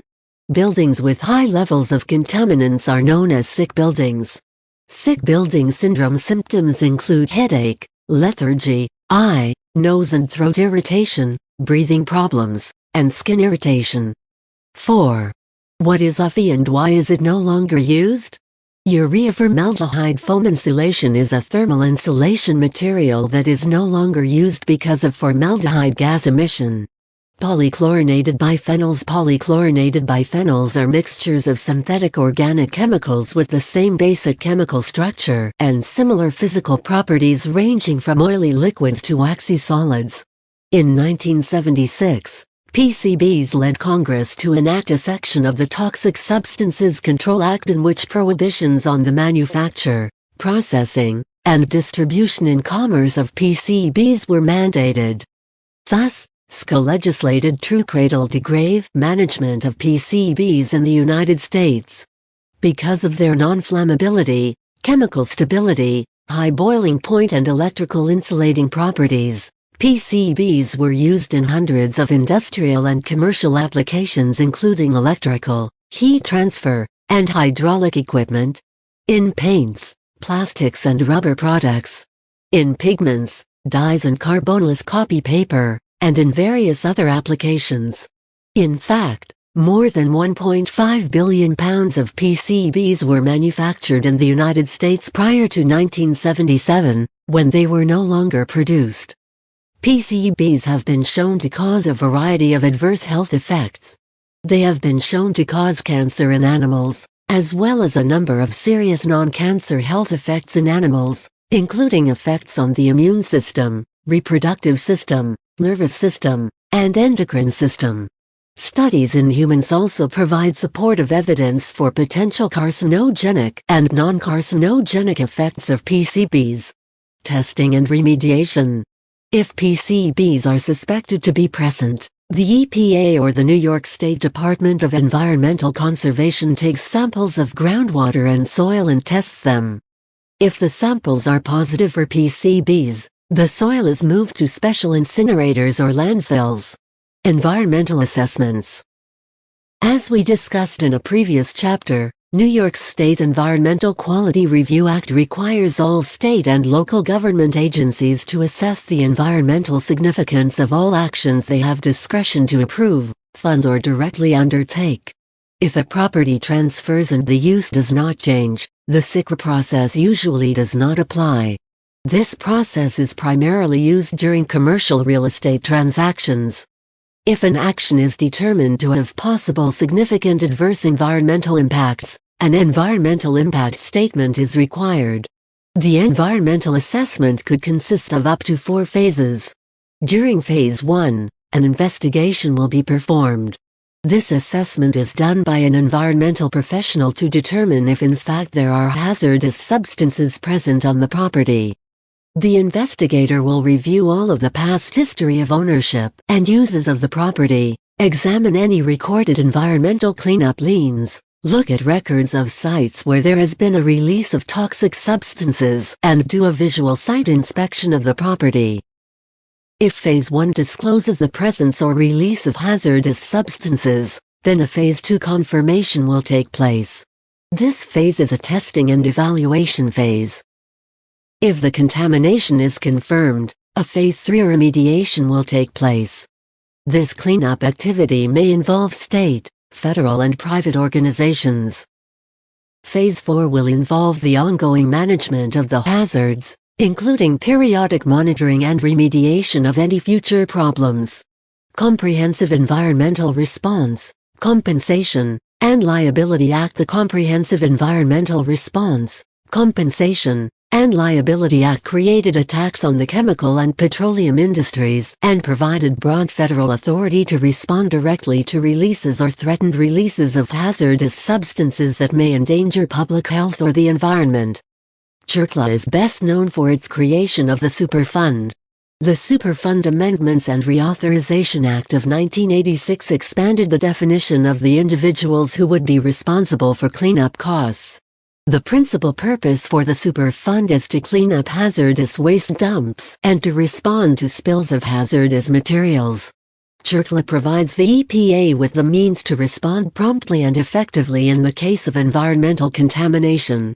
Buildings with high levels of contaminants are known as sick buildings. Sick building syndrome symptoms include headache, lethargy, eye, nose and throat irritation, breathing problems, and skin irritation. 4. What is AFI and why is it no longer used? Urea formaldehyde foam insulation is a thermal insulation material that is no longer used because of formaldehyde gas emission. Polychlorinated biphenyls. Polychlorinated biphenyls are mixtures of synthetic organic chemicals with the same basic chemical structure and similar physical properties ranging from oily liquids to waxy solids. In 1976, PCBs led Congress to enact a section of the Toxic Substances Control Act in which prohibitions on the manufacture, processing, and distribution in commerce of PCBs were mandated. Thus, SCA legislated true cradle-to-grave management of PCBs in the United States. Because of their non-flammability, chemical stability, high boiling point and electrical insulating properties, PCBs were used in hundreds of industrial and commercial applications including electrical, heat transfer, and hydraulic equipment, in paints, plastics and rubber products, in pigments, dyes and carbonless copy paper, and in various other applications. In fact, more than 1.5 billion pounds of PCBs were manufactured in the United States prior to 1977, when they were no longer produced. PCBs have been shown to cause a variety of adverse health effects. They have been shown to cause cancer in animals, as well as a number of serious non-cancer health effects in animals, including effects on the immune system, reproductive system, nervous system, and endocrine system. Studies in humans also provide supportive evidence for potential carcinogenic and non-carcinogenic effects of PCBs. Testing and remediation. If PCBs are suspected to be present, the EPA or the New York State Department of Environmental Conservation takes samples of groundwater and soil and tests them. If the samples are positive for PCBs, the soil is moved to special incinerators or landfills. Environmental assessments. As we discussed in a previous chapter, New York State Environmental Quality Review Act requires all state and local government agencies to assess the environmental significance of all actions they have discretion to approve, fund or directly undertake. If a property transfers and the use does not change, the CFC process usually does not apply. This process is primarily used during commercial real estate transactions. If an action is determined to have possible significant adverse environmental impacts, an environmental impact statement is required. The environmental assessment could consist of up to 4 phases. During Phase 1, an investigation will be performed. This assessment is done by an environmental professional to determine if in fact there are hazardous substances present on the property. The investigator will review all of the past history of ownership and uses of the property, examine any recorded environmental cleanup liens, look at records of sites where there has been a release of toxic substances, and do a visual site inspection of the property. If Phase 1 discloses the presence or release of hazardous substances, then a Phase 2 confirmation will take place. This phase is a testing and evaluation phase. If the contamination is confirmed, a Phase 3 remediation will take place. This cleanup activity may involve state, federal and private organizations. Phase 4 will involve the ongoing management of the hazards, including periodic monitoring and remediation of any future problems. Comprehensive environmental response, compensation, and liability act. The Comprehensive Environmental Response, Compensation, and Liability Act created a tax on the chemical and petroleum industries and provided broad federal authority to respond directly to releases or threatened releases of hazardous substances that may endanger public health or the environment. CFCs is best known for its creation of the Superfund. The Superfund Amendments and Reauthorization Act of 1986 expanded the definition of the individuals who would be responsible for cleanup costs. The principal purpose for the Superfund is to clean up hazardous waste dumps and to respond to spills of hazardous materials. CFCs provides the EPA with the means to respond promptly and effectively in the case of environmental contamination.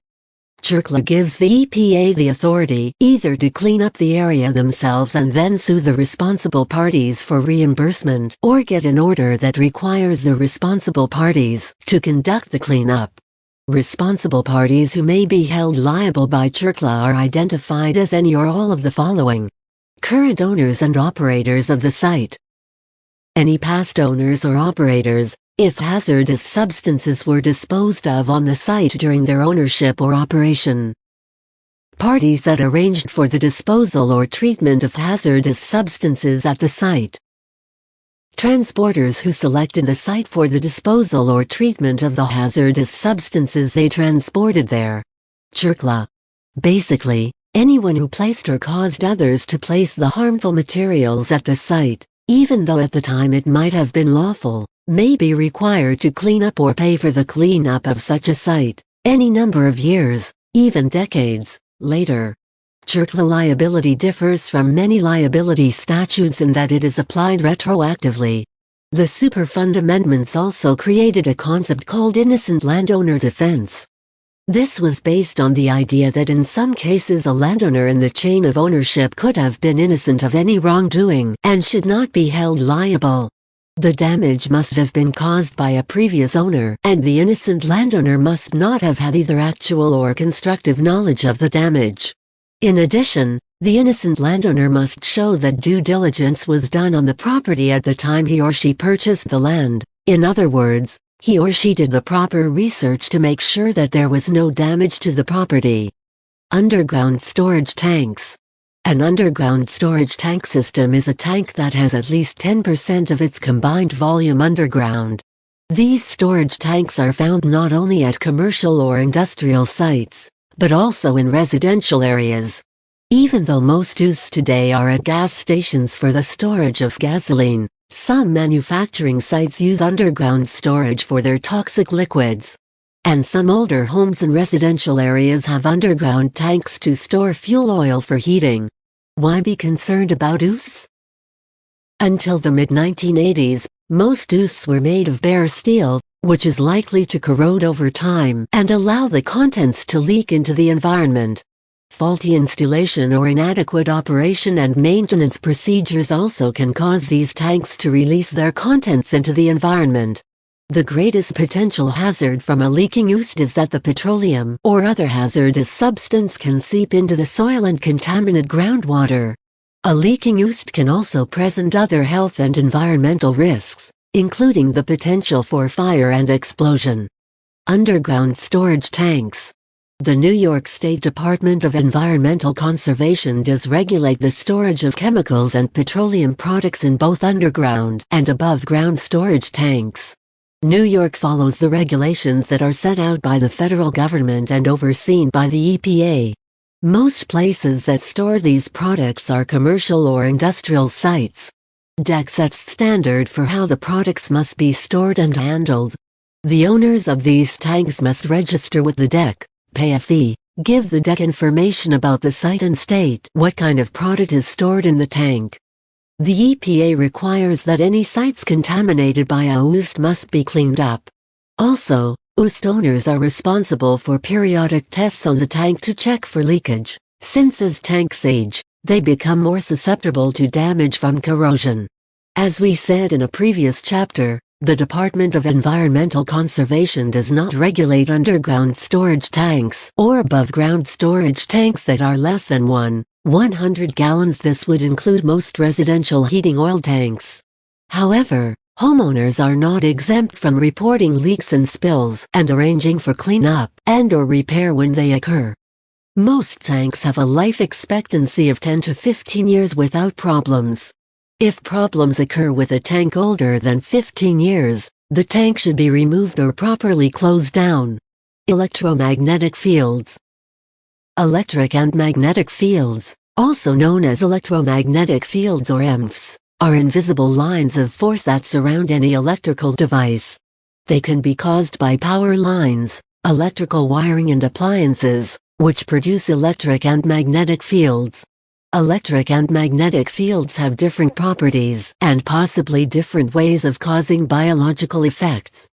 CFCs gives the EPA the authority either to clean up the area themselves and then sue the responsible parties for reimbursement, or get an order that requires the responsible parties to conduct the cleanup. Responsible parties who may be held liable by CFCs are identified as any or all of the following: current owners and operators of the site, any past owners or operators, if hazardous substances were disposed of on the site during their ownership or operation. Parties that arranged for the disposal or treatment of hazardous substances at the site. Transporters who selected the site for the disposal or treatment of the hazardous substances they transported there. CFCs. Basically, anyone who placed or caused others to place the harmful materials at the site, even though at the time it might have been lawful, may be required to clean up or pay for the cleanup of such a site, any number of years, even decades, later. CFC liability differs from many liability statutes in that it is applied retroactively. The Superfund amendments also created a concept called innocent landowner defense. This was based on the idea that in some cases a landowner in the chain of ownership could have been innocent of any wrongdoing and should not be held liable. The damage must have been caused by a previous owner, and the innocent landowner must not have had either actual or constructive knowledge of the damage. In addition, the innocent landowner must show that due diligence was done on the property at the time he or she purchased the land. In other words, he or she did the proper research to make sure that there was no damage to the property. Underground storage tanks. An underground storage tank system is a tank that has at least 10% of its combined volume underground. These storage tanks are found not only at commercial or industrial sites, but also in residential areas. Even though most use today are at gas stations for the storage of gasoline, some manufacturing sites use underground storage for their toxic liquids. And some older homes in residential areas have underground tanks to store fuel oil for heating. Why be concerned about ouse? Until the mid-1980s, most ouse were made of bare steel, which is likely to corrode over time and allow the contents to leak into the environment. Faulty installation or inadequate operation and maintenance procedures also can cause these tanks to release their contents into the environment. The greatest potential hazard from a leaking ouse is that the petroleum or other hazardous substance can seep into the soil and contaminate groundwater. A leaking ouse can also present other health and environmental risks, including the potential for fire and explosion. Underground storage tanks. The New York State Department of Environmental Conservation does regulate the storage of chemicals and petroleum products in both underground and above-ground storage tanks. New York follows the regulations that are set out by the federal government and overseen by the EPA. Most places that store these products are commercial or industrial sites. DEC sets standard for how the products must be stored and handled. The owners of these tanks must register with the DEC, pay a fee, give the DEC information about the site and state what kind of product is stored in the tank. The EPA requires that any sites contaminated by a ouse must be cleaned up. Also, ouse owners are responsible for periodic tests on the tank to check for leakage, since as tanks age, they become more susceptible to damage from corrosion. As we said in a previous chapter, the Department of Environmental Conservation does not regulate underground storage tanks or above-ground storage tanks that are less than 100 gallons. This would include most residential heating oil tanks. However, homeowners are not exempt from reporting leaks and spills and arranging for cleanup and/or repair when they occur. Most tanks have a life expectancy of 10 to 15 years without problems. If problems occur with a tank older than 15 years, the tank should be removed or properly closed down. Electromagnetic fields. Electric and magnetic fields, also known as electromagnetic fields or EMFs, are invisible lines of force that surround any electrical device. They can be caused by power lines, electrical wiring and appliances, which produce electric and magnetic fields. Electric and magnetic fields have different properties and possibly different ways of causing biological effects.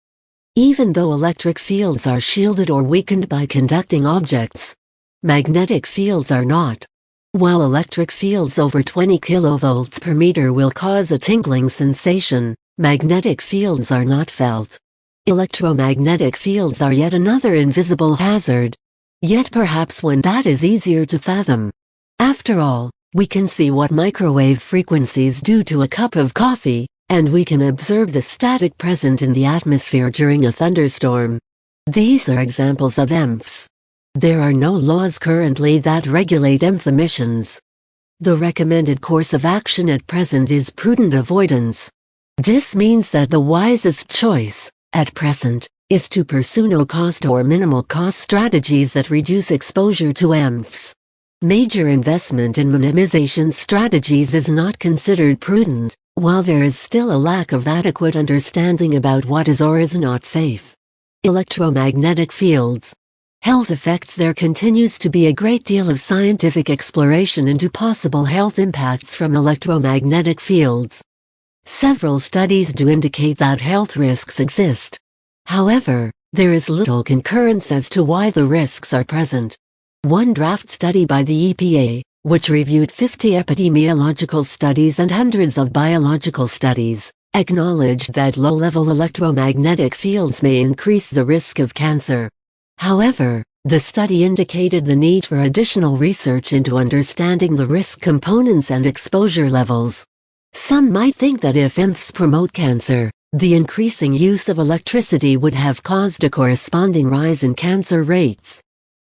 Even though electric fields are shielded or weakened by conducting objects, magnetic fields are not. While electric fields over 20 kV per meter will cause a tingling sensation, magnetic fields are not felt. Electromagnetic fields are yet another invisible hazard. Yet perhaps one that is easier to fathom. After all, we can see what microwave frequencies do to a cup of coffee, and we can observe the static present in the atmosphere during a thunderstorm. These are examples of EMFs. There are no laws currently that regulate EMF emissions. The recommended course of action at present is prudent avoidance. This means that the wisest choice, at present, is to pursue no-cost or minimal-cost strategies that reduce exposure to EMFs. Major investment in minimization strategies is not considered prudent, while there is still a lack of adequate understanding about what is or is not safe. Electromagnetic fields. Health effects. There continues to be a great deal of scientific exploration into possible health impacts from electromagnetic fields. Several studies do indicate that health risks exist. However, there is little concurrence as to why the risks are present. One draft study by the EPA, which reviewed 50 epidemiological studies and hundreds of biological studies, acknowledged that low-level electromagnetic fields may increase the risk of cancer. However, the study indicated the need for additional research into understanding the risk components and exposure levels. Some might think that if EMFs promote cancer, the increasing use of electricity would have caused a corresponding rise in cancer rates.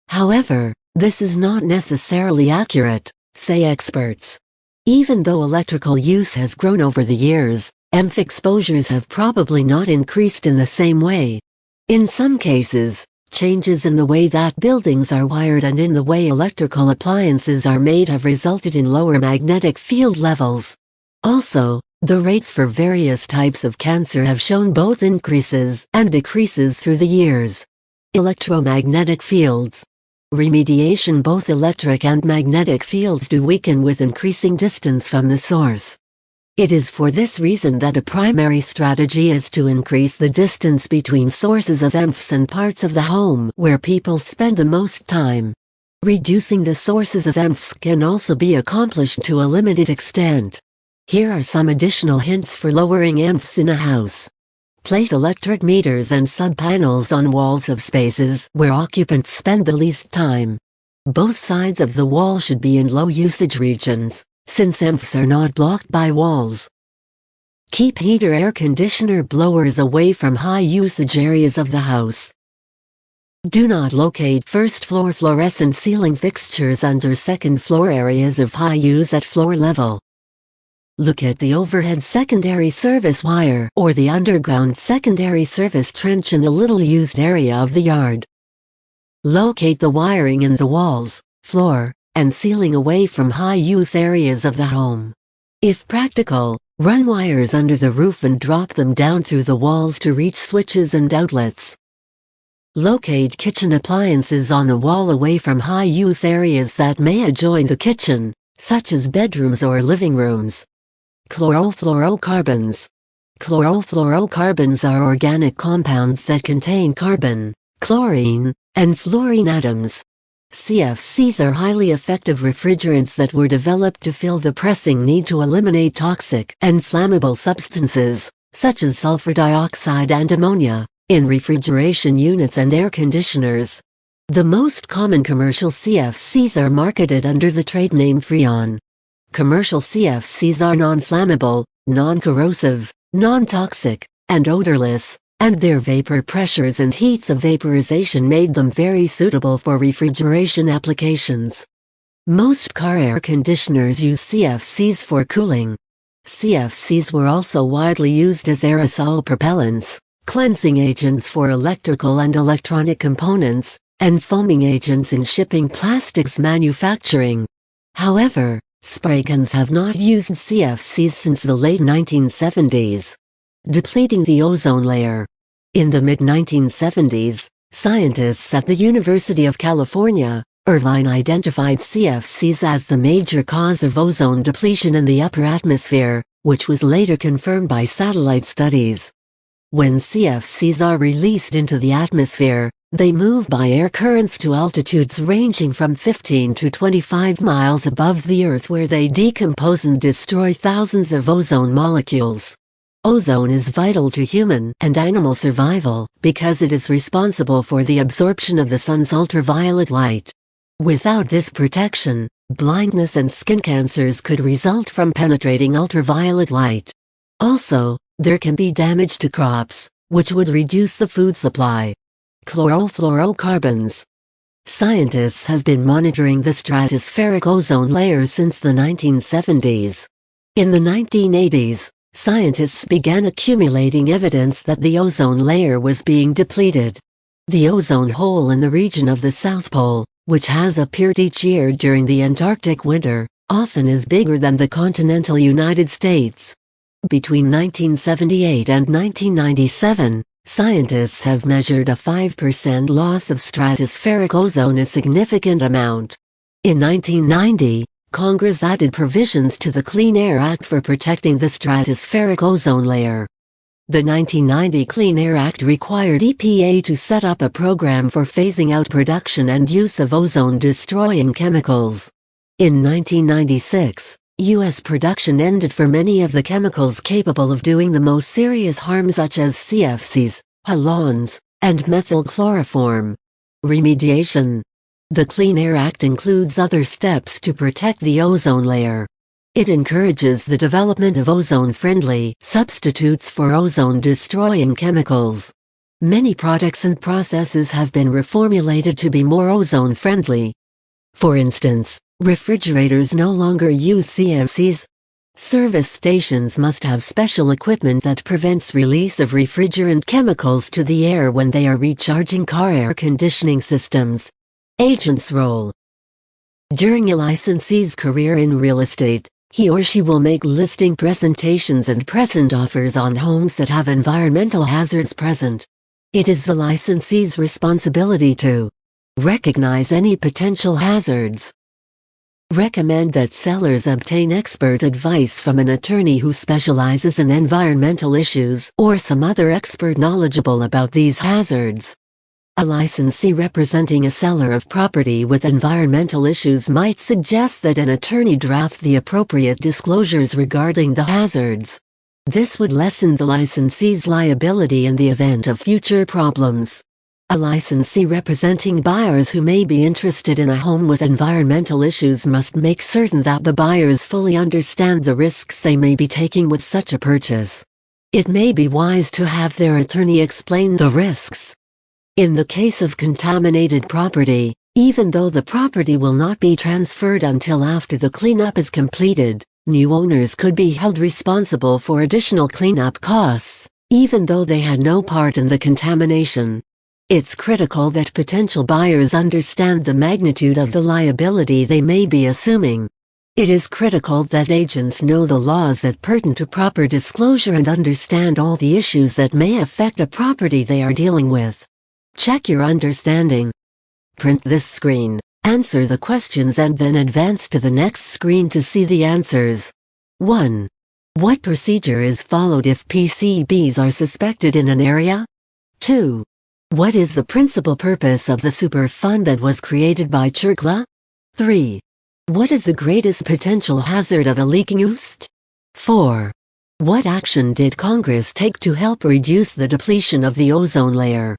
However, this is not necessarily accurate, say experts. Even though electrical use has grown over the years, EMF exposures have probably not increased in the same way. In some cases, changes in the way that buildings are wired and in the way electrical appliances are made have resulted in lower magnetic field levels. Also, the rates for various types of cancer have shown both increases and decreases through the years. Electromagnetic fields. Remediation. Both electric and magnetic fields do weaken with increasing distance from the source. It is for this reason that a primary strategy is to increase the distance between sources of EMFs and parts of the home where people spend the most time. Reducing the sources of EMFs can also be accomplished to a limited extent. Here are some additional hints for lowering EMFs in a house. Place electric meters and sub-panels on walls of spaces where occupants spend the least time. Both sides of the wall should be in low-usage regions, since EMFs are not blocked by walls. Keep heater air conditioner blowers away from high-usage areas of the house. Do not locate first-floor fluorescent ceiling fixtures under second-floor areas of high use at floor level. Look at the overhead secondary service wire or the underground secondary service trench in a little-used area of the yard. Locate the wiring in the walls, floor, and ceiling away from high-use areas of the home. If practical, run wires under the roof and drop them down through the walls to reach switches and outlets. Locate kitchen appliances on a wall away from high-use areas that may adjoin the kitchen, such as bedrooms or living rooms. Chlorofluorocarbons. Chlorofluorocarbons are organic compounds that contain carbon, chlorine, and fluorine atoms. CFCs are highly effective refrigerants that were developed to fill the pressing need to eliminate toxic and flammable substances, such as sulfur dioxide and ammonia, in refrigeration units and air conditioners. The most common commercial CFCs are marketed under the trade name Freon. Commercial CFCs are non-flammable, non-corrosive, non-toxic, and odorless, and their vapor pressures and heats of vaporization made them very suitable for refrigeration applications. Most car air conditioners use CFCs for cooling. CFCs were also widely used as aerosol propellants, cleansing agents for electrical and electronic components, and foaming agents in shipping plastics manufacturing. However, spray guns have not used CFCs since the late 1970s. Depleting the ozone layer. In the mid-1970s, scientists at the University of California, Irvine identified CFCs as the major cause of ozone depletion in the upper atmosphere, which was later confirmed by satellite studies. When CFCs are released into the atmosphere, they move by air currents to altitudes ranging from 15 to 25 miles above the Earth, where they decompose and destroy thousands of ozone molecules. Ozone is vital to human and animal survival because it is responsible for the absorption of the sun's ultraviolet light. Without this protection, blindness and skin cancers could result from penetrating ultraviolet light. Also, there can be damage to crops, which would reduce the food supply. Chlorofluorocarbons. Scientists have been monitoring the stratospheric ozone layer since the 1970s. In the 1980s, scientists began accumulating evidence that the ozone layer was being depleted. The ozone hole in the region of the South Pole, which has appeared each year during the Antarctic winter, often is bigger than the continental United States. Between 1978 and 1997, scientists have measured a 5% loss of stratospheric ozone, a significant amount. In 1990, Congress added provisions to the Clean Air Act for protecting the stratospheric ozone layer. The 1990 Clean Air Act required EPA to set up a program for phasing out production and use of ozone-destroying chemicals. In 1996, U.S. production ended for many of the chemicals capable of doing the most serious harm, such as CFCs, halones, and methylchloroform. Remediation. The Clean Air Act includes other steps to protect the ozone layer. It encourages the development of ozone-friendly substitutes for ozone-destroying chemicals. Many products and processes have been reformulated to be more ozone-friendly. For instance, refrigerators no longer use CFCs. Service stations must have special equipment that prevents release of refrigerant chemicals to the air when they are recharging car air conditioning systems. Agent's role. During a licensee's career in real estate, he or she will make listing presentations and present offers on homes that have environmental hazards present. It is the licensee's responsibility to recognize any potential hazards. Recommend that sellers obtain expert advice from an attorney who specializes in environmental issues or some other expert knowledgeable about these hazards. A licensee representing a seller of property with environmental issues might suggest that an attorney draft the appropriate disclosures regarding the hazards. This would lessen the licensee's liability in the event of future problems. A licensee representing buyers who may be interested in a home with environmental issues must make certain that the buyers fully understand the risks they may be taking with such a purchase. It may be wise to have their attorney explain the risks. In the case of contaminated property, even though the property will not be transferred until after the cleanup is completed, new owners could be held responsible for additional cleanup costs, even though they had no part in the contamination. It's critical that potential buyers understand the magnitude of the liability they may be assuming. It is critical that agents know the laws that pertain to proper disclosure and understand all the issues that may affect a property they are dealing with. Check your understanding. Print this screen, answer the questions and then advance to the next screen to see the answers. 1. What procedure is followed if PCBs are suspected in an area? 2. What is the principal purpose of the Superfund that was created by CFCs? 3. What is the greatest potential hazard of a leaking oost? 4. What action did Congress take to help reduce the depletion of the ozone layer?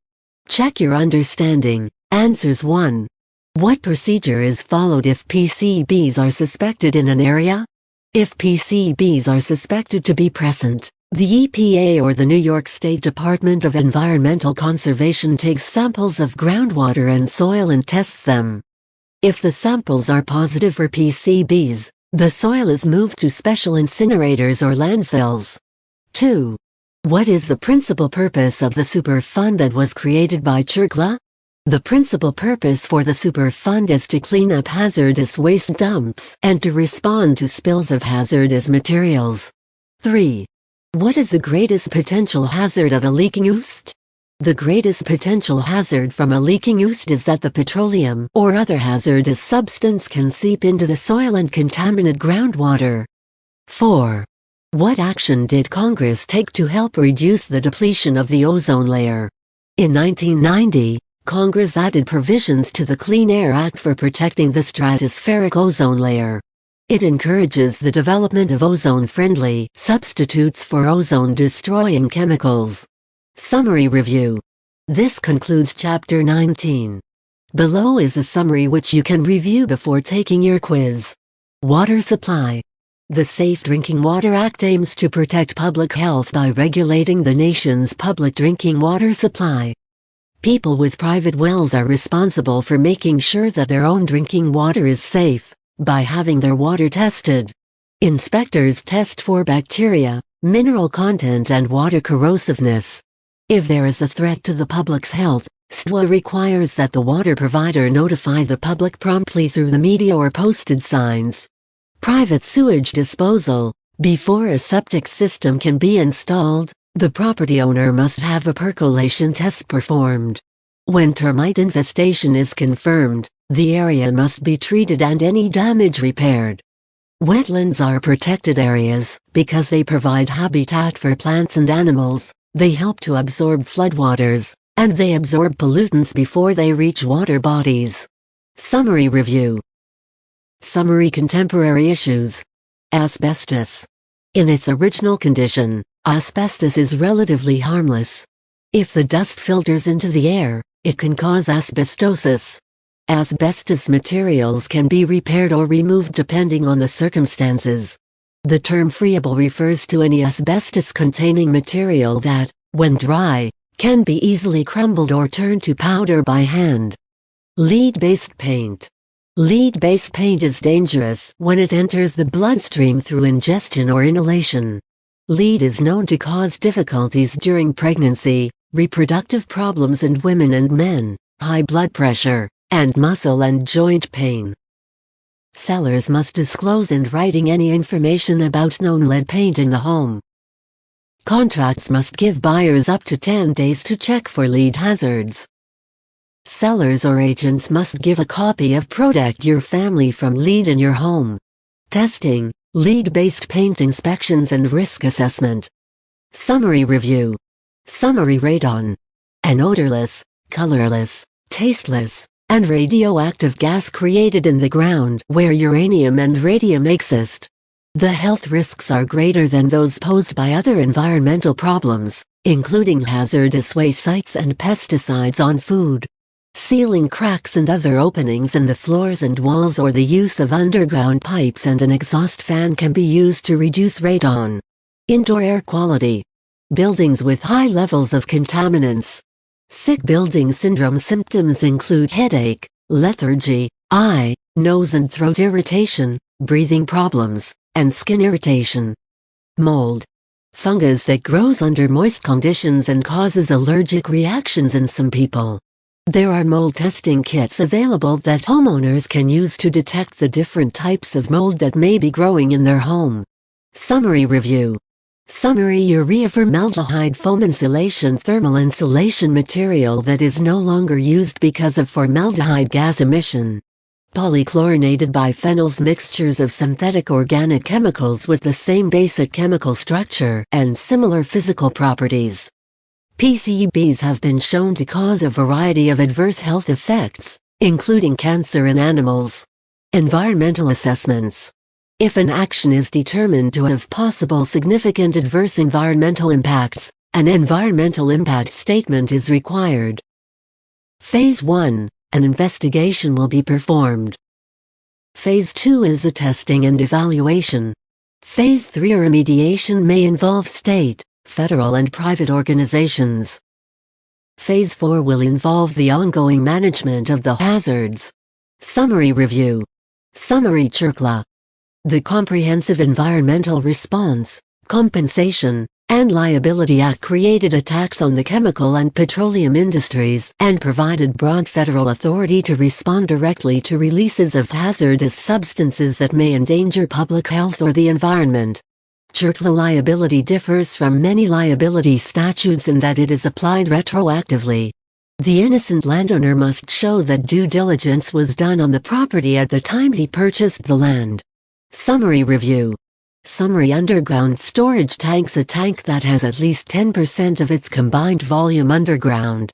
Check your understanding. Answers 1. What procedure is followed if PCBs are suspected in an area? If PCBs are suspected to be present, the EPA or the New York State Department of Environmental Conservation takes samples of groundwater and soil and tests them. If the samples are positive for PCBs, the soil is moved to special incinerators or landfills. 2. What is the principal purpose of the Superfund that was created by CFCs? The principal purpose for the Superfund is to clean up hazardous waste dumps and to respond to spills of hazardous materials. 3. What is the greatest potential hazard of a leaking oost? The greatest potential hazard from a leaking oost is that the petroleum or other hazardous substance can seep into the soil and contaminate groundwater. 4. What action did Congress take to help reduce the depletion of the ozone layer? In 1990, Congress added provisions to the Clean Air Act for protecting the stratospheric ozone layer. It encourages the development of ozone-friendly substitutes for ozone-destroying chemicals. Summary review. This concludes Chapter 19. Below is a summary which you can review before taking your quiz. Water supply. The Safe Drinking Water Act aims to protect public health by regulating the nation's public drinking water supply. People with private wells are responsible for making sure that their own drinking water is safe by having their water tested. Inspectors test for bacteria, mineral content and water corrosiveness. If there is a threat to the public's health, SDWA requires that the water provider notify the public promptly through the media or posted signs. Private sewage disposal. Before a septic system can be installed, the property owner must have a percolation test performed. When termite infestation is confirmed, the area must be treated and any damage repaired. Wetlands are protected areas because they provide habitat for plants and animals, they help to absorb floodwaters, and they absorb pollutants before they reach water bodies. Summary review. Summary contemporary issues. Asbestos. In its original condition, asbestos is relatively harmless. If the dust filters into the air, it can cause asbestosis. Asbestos materials can be repaired or removed depending on the circumstances. The term friable refers to any asbestos-containing material that, when dry, can be easily crumbled or turned to powder by hand. Lead-based paint. Lead-based paint is dangerous when it enters the bloodstream through ingestion or inhalation. Lead is known to cause difficulties during pregnancy, reproductive problems in women and men, high blood pressure, and muscle and joint pain. Sellers must disclose in writing any information about known lead paint in the home. Contracts must give buyers up to 10 days to check for lead hazards. Sellers or agents must give a copy of Protect Your Family from Lead in your home. Testing, lead-based paint inspections and risk assessment. Summary review. Summary radon. An odorless, colorless, tasteless, and radioactive gas created in the ground where uranium and radium exist. The health risks are greater than those posed by other environmental problems, including hazardous waste sites and pesticides on food. Sealing cracks and other openings in the floors and walls or the use of underground pipes and an exhaust fan can be used to reduce radon. Indoor air quality. Buildings with high levels of contaminants. Sick building syndrome symptoms include headache, lethargy, eye, nose and throat irritation, breathing problems, and skin irritation. Mold. Fungus that grows under moist conditions and causes allergic reactions in some people. There are mold testing kits available that homeowners can use to detect the different types of mold that may be growing in their home. Summary review. Summary urea formaldehyde foam insulation thermal insulation material that is no longer used because of formaldehyde gas emission. Polychlorinated biphenyls mixtures of synthetic organic chemicals with the same basic chemical structure and similar physical properties. PCBs have been shown to cause a variety of adverse health effects, including cancer in animals. Environmental assessments. If an action is determined to have possible significant adverse environmental impacts, an environmental impact statement is required. Phase 1. An investigation will be performed. Phase 2 is a testing and evaluation. Phase 3 remediation may involve state, federal and private organizations. Phase 4 will involve the ongoing management of the hazards. Summary review. Summary CERCLA. The Comprehensive Environmental Response, Compensation, and Liability Act created a tax on the chemical and petroleum industries and provided broad federal authority to respond directly to releases of hazardous substances that may endanger public health or the environment. CERCLA liability differs from many liability statutes in that it is applied retroactively. The innocent landowner must show that due diligence was done on the property at the time he purchased the land. Summary review. Summary underground storage tanks. A tank that has at least 10% of its combined volume underground.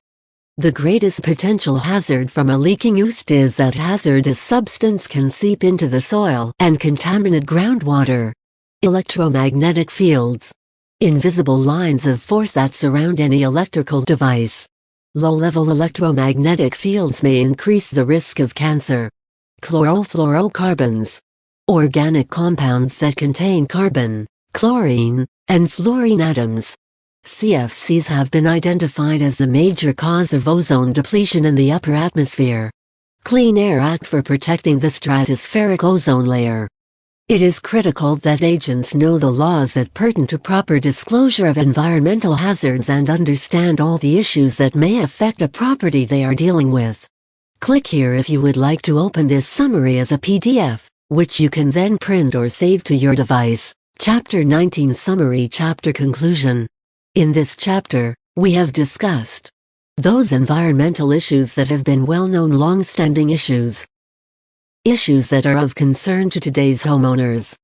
The greatest potential hazard from a leaking UST is that hazardous substance can seep into the soil and contaminate groundwater. Electromagnetic fields. Invisible lines of force that surround any electrical device. Low-level electromagnetic fields may increase the risk of cancer. Chlorofluorocarbons. Organic compounds that contain carbon, chlorine, and fluorine atoms. CFCs have been identified as the major cause of ozone depletion in the upper atmosphere. Clean Air Act for protecting the stratospheric ozone layer. It is critical that agents know the laws that pertain to proper disclosure of environmental hazards and understand all the issues that may affect a property they are dealing with. Click here if you would like to open this summary as a PDF, which you can then print or save to your device. Chapter 19 Summary Chapter Conclusion. In this chapter, we have discussed those environmental issues that have been well-known long-standing issues. Issues that are of concern to today's homeowners.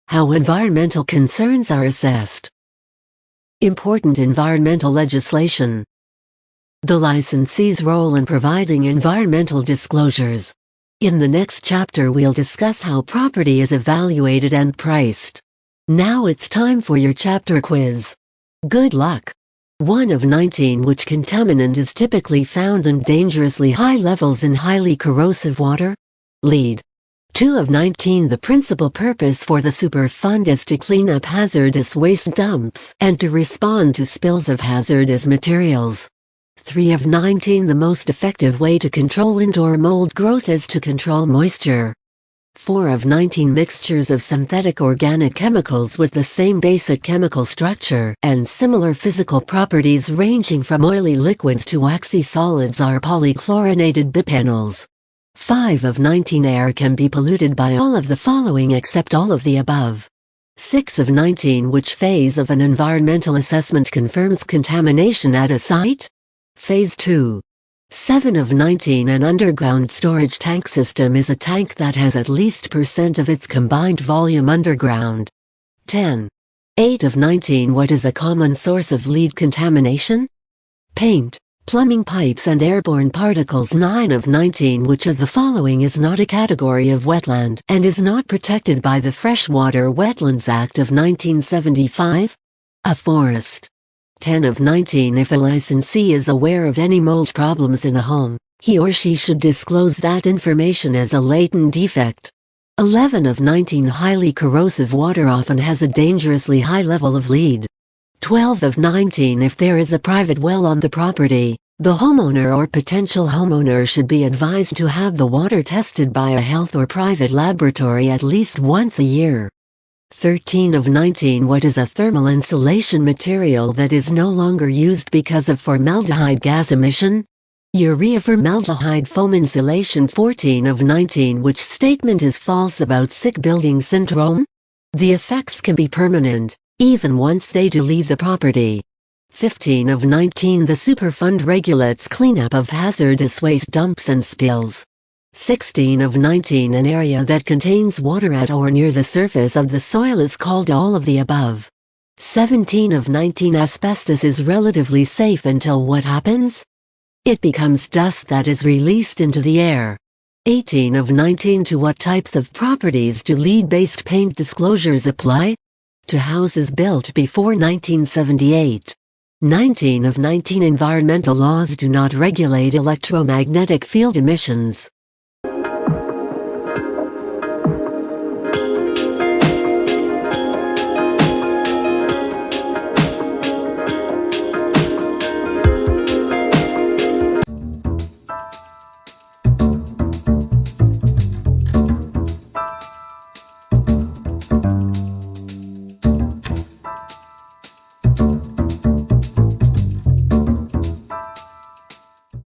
How environmental concerns are assessed. Important environmental legislation. The licensee's role in providing environmental disclosures. In the next chapter we'll discuss how property is evaluated and priced. Now it's time for your chapter quiz. Good luck! 1 of 19 Which contaminant is typically found in dangerously high levels in highly corrosive water? Lead. 2 of 19 The principal purpose for the Superfund is to clean up hazardous waste dumps and to respond to spills of hazardous materials. 3 of 19 The most effective way to control indoor mold growth is to control moisture. 4 of 19 Mixtures of synthetic organic chemicals with the same basic chemical structure and similar physical properties ranging from oily liquids to waxy solids are polychlorinated biphenyls. 5 of 19 Air can be polluted by all of the following except all of the above. 6 of 19 Which phase of an environmental assessment confirms contamination at a site? Phase 2. 7 of 19 An underground storage tank system is a tank that has at least % of its combined volume underground. 10. 8 of 19 What is a common source of lead contamination? Paint, plumbing pipes and airborne particles. 9 of 19 Which of the following is not a category of wetland and is not protected by the Freshwater Wetlands Act of 1975? A forest. 10 of 19 If a licensee is aware of any mold problems in a home, he or she should disclose that information as a latent defect. 11 of 19 Highly corrosive water often has a dangerously high level of lead. 12 of 19 If there is a private well on the property, the homeowner or potential homeowner should be advised to have the water tested by a health or private laboratory at least once a year. 13 of 19 What is a thermal insulation material that is no longer used because of formaldehyde gas emission? Urea formaldehyde foam insulation. 14 of 19 Which statement is false about sick building syndrome? The effects can be permanent, even once they do leave the property. 15 of 19 The Superfund regulates cleanup of hazardous waste dumps and spills. 16 of 19 An area that contains water at or near the surface of the soil is called all of the above. 17 of 19 Asbestos is relatively safe until what happens? It becomes dust that is released into the air. 18 of 19 To what types of properties do lead-based paint disclosures apply? To houses built before 1978. 19 of 19 Environmental laws do not regulate electromagnetic field emissions.